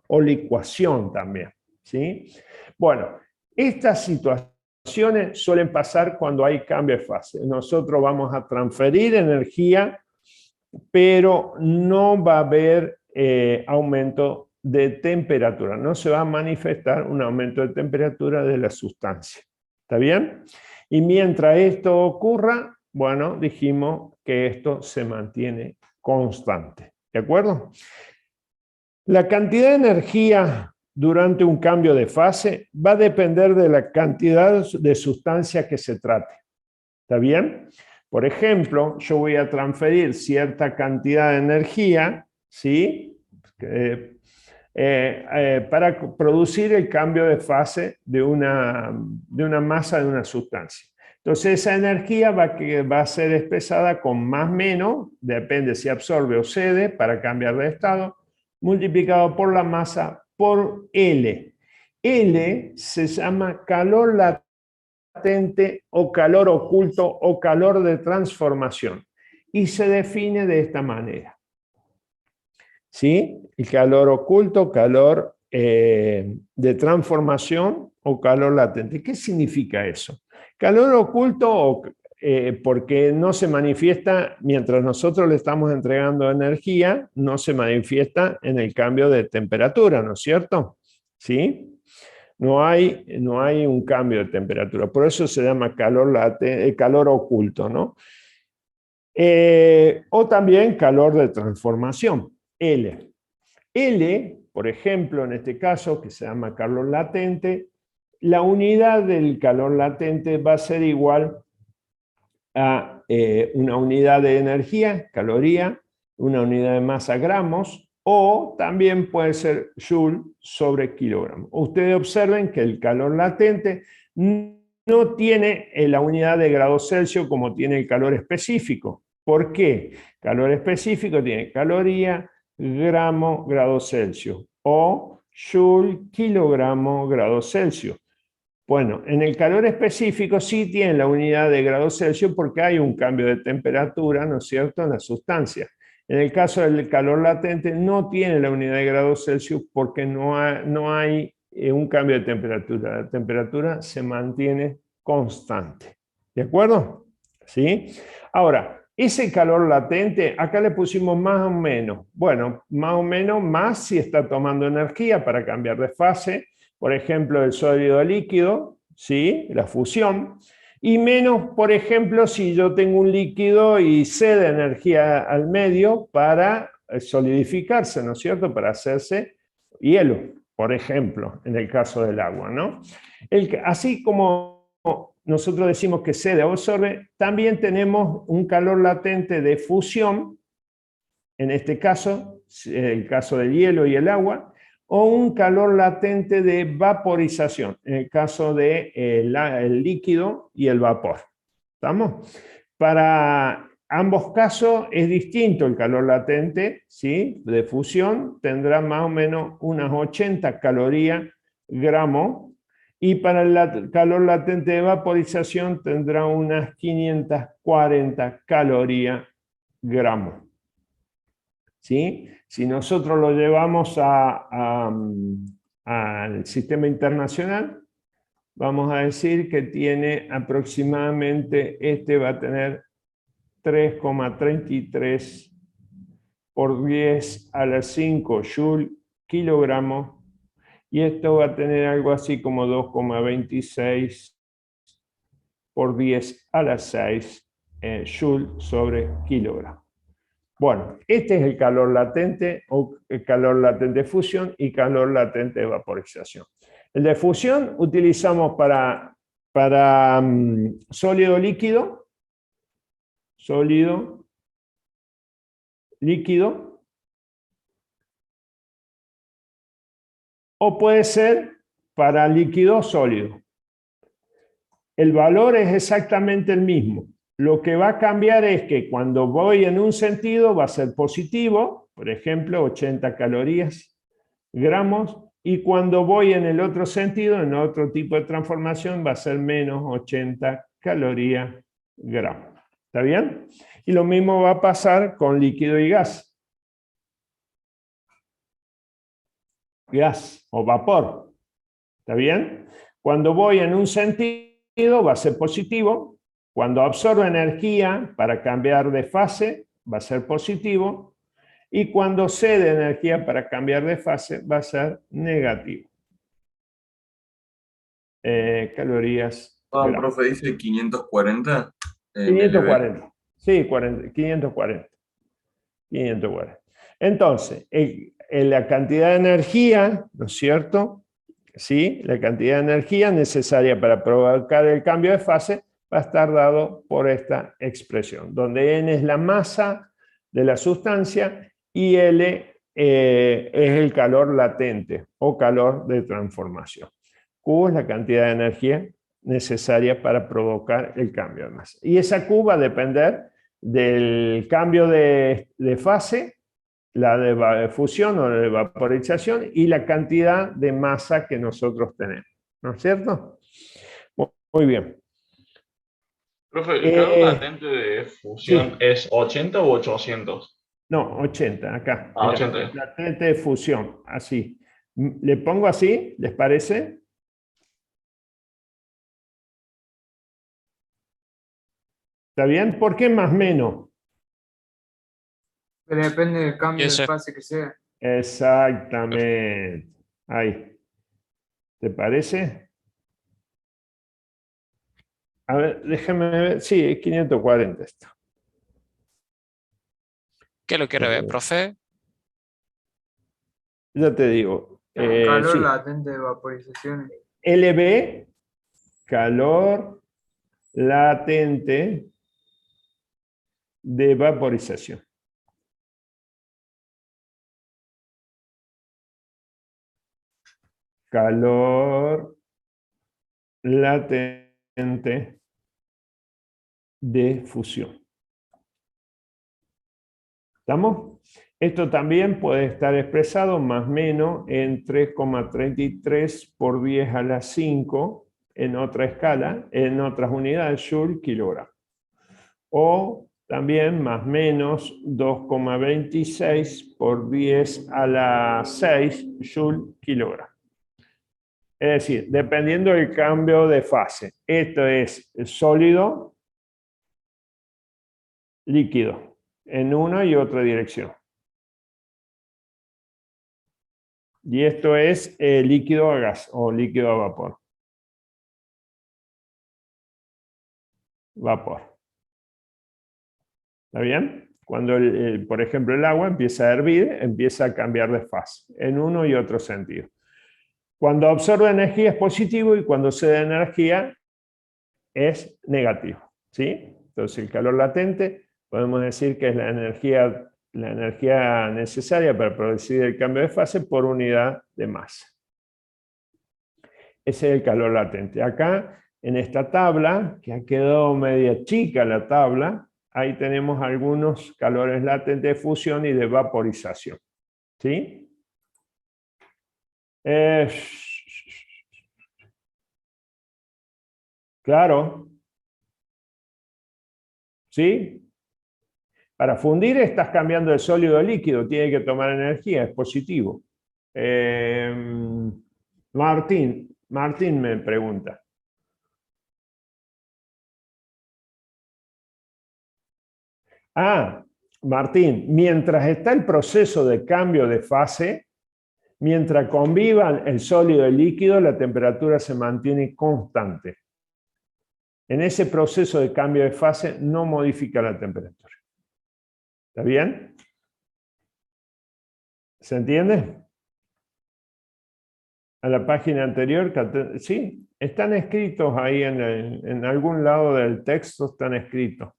O licuación también, ¿sí? Bueno, estas situaciones suelen pasar cuando hay cambio de fase. Nosotros vamos a transferir energía, pero no va a haber aumento de temperatura. No se va a manifestar un aumento de temperatura de la sustancia. ¿Está bien? Y mientras esto ocurra, bueno, dijimos que esto se mantiene constante. ¿De acuerdo? La cantidad de energía durante un cambio de fase va a depender de la cantidad de sustancia que se trate. ¿Está bien? Por ejemplo, yo voy a transferir cierta cantidad de energía, ¿sí? Para producir el cambio de fase de una masa de una sustancia. Entonces esa energía va a ser expresada con más menos, depende si absorbe o cede para cambiar de estado, multiplicado por la masa por L. L se llama calor latente o calor oculto o calor de transformación y se define de esta manera. ¿Sí? El calor oculto, calor de transformación o calor latente. ¿Qué significa eso? Calor oculto porque no se manifiesta mientras nosotros le estamos entregando energía, no se manifiesta en el cambio de temperatura, ¿no es cierto? ¿Sí? No hay un cambio de temperatura, por eso se llama calor oculto, ¿no? O también calor de transformación, L. L, por ejemplo, en este caso, que se llama calor latente, la unidad del calor latente va a ser igual a una unidad de energía, caloría, una unidad de masa, gramos, o también puede ser joule sobre kilogramo. Ustedes observen que el calor latente no tiene la unidad de grados Celsius como tiene el calor específico. ¿Por qué? Calor específico tiene caloría, gramo, grados Celsius, o joule, kilogramo, grados Celsius. Bueno, en el calor específico sí tiene la unidad de grados Celsius porque hay un cambio de temperatura, ¿no es cierto?, en la sustancia. En el caso del calor latente no tiene la unidad de grados Celsius porque no hay un cambio de temperatura. La temperatura se mantiene constante. ¿De acuerdo? ¿Sí? Ahora, ese calor latente, acá le pusimos más o menos. Bueno, más o menos más si está tomando energía para cambiar de fase. Por ejemplo, el sólido a líquido, ¿sí? La fusión. Y menos, por ejemplo, si yo tengo un líquido y cede energía al medio para solidificarse, ¿no es cierto? Para hacerse hielo, por ejemplo, en el caso del agua, ¿no? Así como nosotros decimos que cede o absorbe, también tenemos un calor latente de fusión, en este caso, el caso del hielo y el agua, o un calor latente de vaporización, en el caso del el líquido y el vapor. ¿Estamos? Para ambos casos es distinto el calor latente, ¿sí? De fusión tendrá más o menos unas 80 calorías gramo, y para el calor latente de vaporización tendrá unas 540 calorías gramo. ¿Sí? Si nosotros lo llevamos al sistema internacional, vamos a decir que tiene aproximadamente, este va a tener 3,33 por 10 a la 5 joule kilogramo, y esto va a tener algo así como 2,26 por 10 a la 6 joule sobre kilogramo. Bueno, este es el calor latente, o el calor latente de fusión y calor latente de vaporización. El de fusión utilizamos para sólido líquido, sólido, líquido, o puede ser para líquido sólido. El valor es exactamente el mismo. Lo que va a cambiar es que cuando voy en un sentido va a ser positivo, por ejemplo, 80 calorías gramos, y cuando voy en el otro sentido, en otro tipo de transformación, va a ser menos 80 calorías gramos. ¿Está bien? Y lo mismo va a pasar con líquido y gas. Gas o vapor. ¿Está bien? Cuando voy en un sentido va a ser positivo. Cuando absorbe energía para cambiar de fase, va a ser positivo. Y cuando cede energía para cambiar de fase, va a ser negativo. Calorías. Profe, dice 540. 540. Sí, 540. 540. Entonces, la cantidad de energía, ¿no es cierto? ¿Sí? La cantidad de energía necesaria para provocar el cambio de fase va a estar dado por esta expresión, donde N es la masa de la sustancia y L es el calor latente o calor de transformación. Q es la cantidad de energía necesaria para provocar el cambio de masa. Y esa Q va a depender del cambio de fase, la de fusión o de vaporización y la cantidad de masa que nosotros tenemos. ¿No es cierto? Muy bien. Profe, ¿el calor latente de fusión es 80 u 800? No, 80, acá. Ah, Mirá, 80. latente de fusión, así. ¿Le pongo así? ¿Les parece? ¿Está bien? ¿Por qué más menos? Pero depende del cambio de fase que sea. Exactamente. Ahí. ¿Te parece? A ver, déjame ver. Sí, es 540 esto. ¿Qué lo quiere ver, profe? Ya te digo. Calor Sí. latente de vaporización. LB, calor latente de vaporización. Calor latente de fusión. ¿Estamos? Esto también puede estar expresado más o menos en 3,33 por 10 a la 5 en otra escala, en otras unidades, joule, kilogramo. O también más o menos 2,26 por 10 a la 6 joule, kilogramo. Es decir, dependiendo del cambio de fase. Esto es sólido, líquido, en una y otra dirección. Y esto es líquido a gas o líquido a vapor. Vapor. ¿Está bien? Cuando, por ejemplo, el agua empieza a hervir, empieza a cambiar de fase, en uno y otro sentido. Cuando absorbe energía es positivo y cuando cede energía es negativo. ¿Sí? Entonces el calor latente podemos decir que es la energía necesaria para producir el cambio de fase por unidad de masa. Ese es el calor latente. Acá, en esta tabla, que ha quedado media chica la tabla, ahí tenemos algunos calores latentes de fusión y de vaporización. ¿Sí? Claro. ¿Sí? Para fundir estás cambiando de sólido a líquido, tiene que tomar energía, es positivo. Martín me pregunta. Martín, mientras está el proceso de cambio de fase, mientras convivan el sólido y el líquido, la temperatura se mantiene constante. En ese proceso de cambio de fase no modifica la temperatura. ¿Está bien? ¿Se entiende? A la página anterior, sí, están escritos ahí en algún lado del texto, están escritos.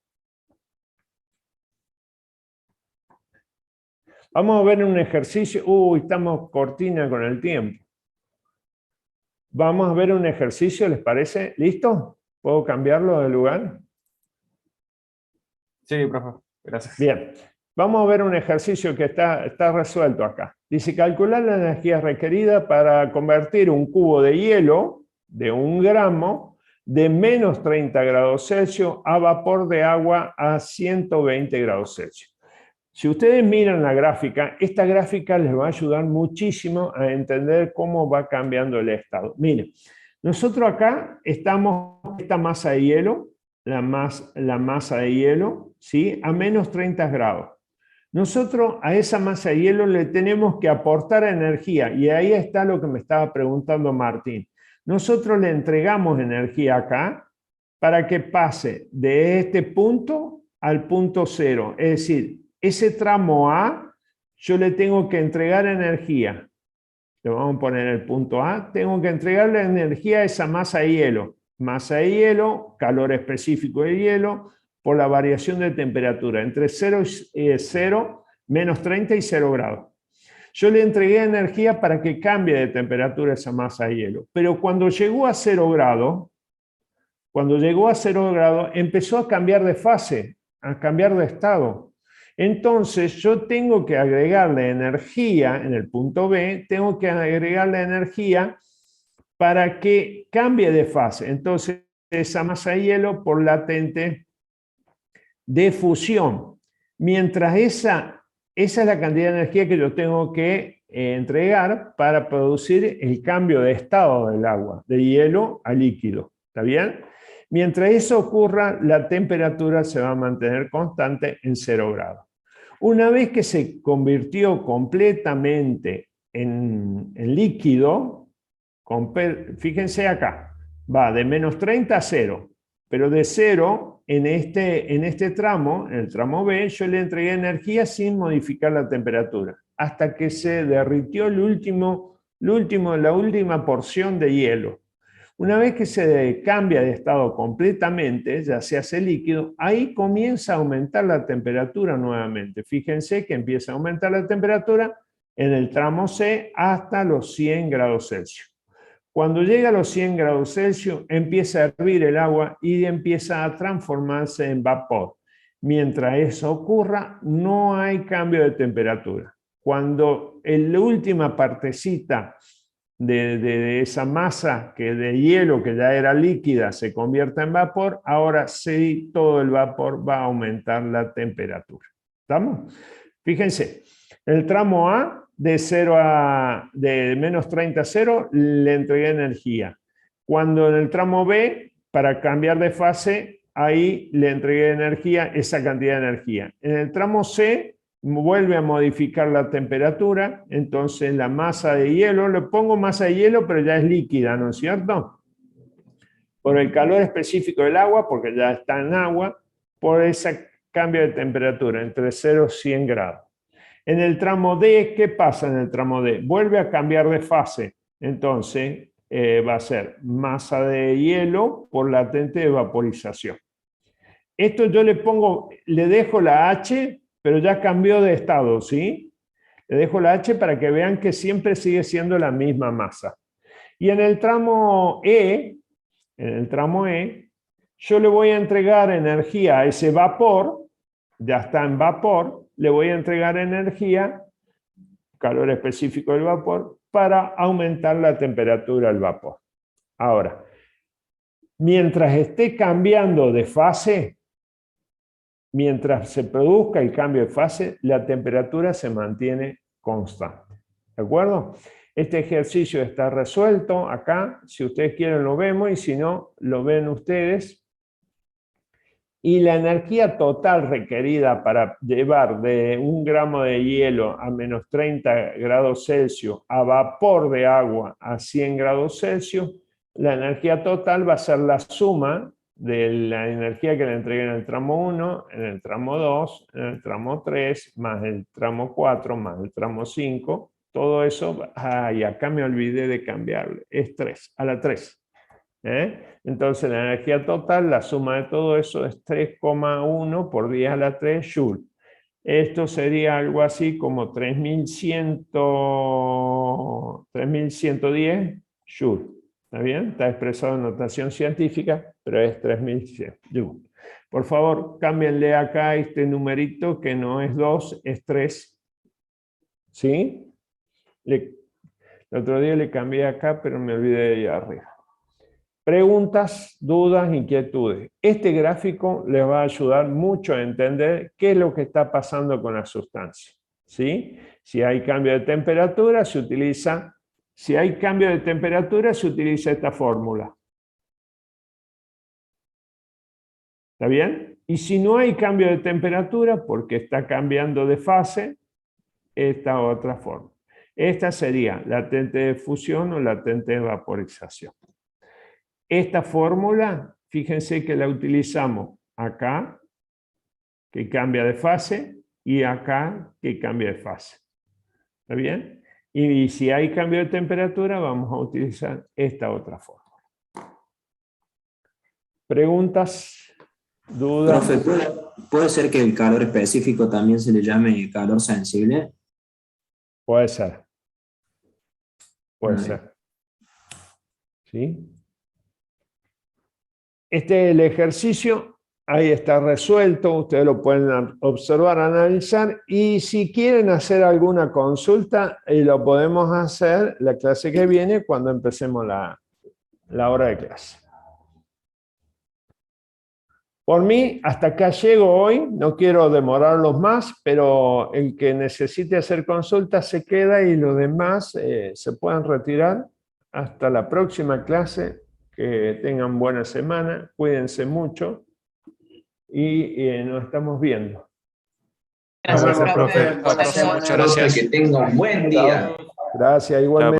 Vamos a ver un ejercicio. Estamos cortina con el tiempo. Vamos a ver un ejercicio, ¿les parece? ¿Listo? ¿Puedo cambiarlo de lugar? Sí, profe. Gracias. Bien. Vamos a ver un ejercicio que está resuelto acá. Dice, calcular la energía requerida para convertir un cubo de hielo de 1 gramo de menos 30 grados Celsius a vapor de agua a 120 grados Celsius. Si ustedes miran la gráfica, esta gráfica les va a ayudar muchísimo a entender cómo va cambiando el estado. Miren, nosotros acá estamos con esta masa de hielo, la masa de hielo, ¿sí? A menos 30 grados. Nosotros a esa masa de hielo le tenemos que aportar energía, y ahí está lo que me estaba preguntando Martín. Nosotros le entregamos energía acá para que pase de este punto al punto cero, es decir, ese tramo A, yo le tengo que entregar energía. Le vamos a poner el punto A. Tengo que entregarle energía a esa masa de hielo. Masa de hielo, calor específico de hielo, por la variación de temperatura, entre 0 y 0, menos 30 y 0 grados. Yo le entregué energía para que cambie de temperatura esa masa de hielo. Pero cuando llegó a 0 grados, Cuando llegó a 0 grados, empezó a cambiar de fase, a cambiar de estado. Entonces, yo tengo que agregarle energía en el punto B, tengo que agregarle energía para que cambie de fase. Entonces, esa masa de hielo por latente de fusión. Mientras esa es la cantidad de energía que yo tengo que entregar para producir el cambio de estado del agua, de hielo a líquido. ¿Está bien? Mientras eso ocurra, la temperatura se va a mantener constante en 0 grados. Una vez que se convirtió completamente en líquido, fíjense acá, va de menos 30 a 0, pero de 0 en este tramo, en el tramo B, yo le entregué energía sin modificar la temperatura, hasta que se derritió la última porción de hielo. Una vez que se cambia de estado completamente, ya se hace líquido, ahí comienza a aumentar la temperatura nuevamente. Fíjense que empieza a aumentar la temperatura en el tramo C hasta los 100 grados Celsius. Cuando llega a los 100 grados Celsius, empieza a hervir el agua y empieza a transformarse en vapor. Mientras eso ocurra, no hay cambio de temperatura. Cuando en la última partecita de esa masa de hielo que ya era líquida se convierta en vapor, ahora sí todo el vapor va a aumentar la temperatura. ¿Estamos? Fíjense, el tramo A de menos 30 a 0 le entregué energía. Cuando en el tramo B, para cambiar de fase, ahí le entregué energía, esa cantidad de energía. En el tramo C vuelve a modificar la temperatura, entonces la masa de hielo, le pongo masa de hielo, pero ya es líquida, ¿no es cierto? Por el calor específico del agua, porque ya está en agua, por ese cambio de temperatura, entre 0 y 100 grados. En el tramo D, ¿qué pasa en el tramo D? Vuelve a cambiar de fase, entonces va a ser masa de hielo por latente de vaporización. Esto yo le dejo la H, pero ya cambió de estado, ¿sí? Le dejo la H para que vean que siempre sigue siendo la misma masa. Y en el tramo E, yo le voy a entregar energía a ese vapor, ya está en vapor, le voy a entregar energía, calor específico del vapor, para aumentar la temperatura del vapor. Ahora, mientras esté cambiando de fase, mientras se produzca el cambio de fase, la temperatura se mantiene constante. ¿De acuerdo? Este ejercicio está resuelto acá. Si ustedes quieren lo vemos y si no, lo ven ustedes. Y la energía total requerida para llevar de 1 gramo de hielo a menos 30 grados Celsius a vapor de agua a 100 grados Celsius, la energía total va a ser la suma de la energía que le entregué en el tramo 1, en el tramo 2, en el tramo 3, más el tramo 4, más el tramo 5, todo eso, y acá me olvidé de cambiarle, es 3, a la 3. Entonces la energía total, la suma de todo eso es 3,1 por 10 a la 3 Joule. Esto sería algo así como 3110 Joule. ¿Está bien? Está expresado en notación científica, pero es 3100 Joule. Por favor, cámbienle acá este numerito que no es 2, es 3. ¿Sí? El otro día le cambié acá, pero me olvidé de allá arriba. Preguntas, dudas, inquietudes. Este gráfico les va a ayudar mucho a entender qué es lo que está pasando con la sustancia. ¿Sí? Si hay cambio de temperatura, se utiliza esta fórmula. ¿Está bien? Y si no hay cambio de temperatura, porque está cambiando de fase, esta otra forma. Esta sería latente de fusión o latente de vaporización. Esta fórmula, fíjense que la utilizamos acá, que cambia de fase, y acá, que cambia de fase. ¿Está bien? Y si hay cambio de temperatura, vamos a utilizar esta otra fórmula. ¿Preguntas? ¿Dudas? Profe, ¿puede ser que el calor específico también se le llame calor sensible? Puede ser. Puede ser. ¿Sí? Este es el ejercicio, ahí está resuelto, ustedes lo pueden observar, analizar, y si quieren hacer alguna consulta, lo podemos hacer la clase que viene cuando empecemos la hora de clase. Por mí, hasta acá llego hoy, no quiero demorarlos más, pero el que necesite hacer consulta se queda y los demás se pueden retirar. Hasta la próxima clase, que tengan buena semana, cuídense mucho y nos estamos viendo. Gracias, Gracias, profe. profe. Muchas gracias. Que tenga un buen día. Gracias, igualmente.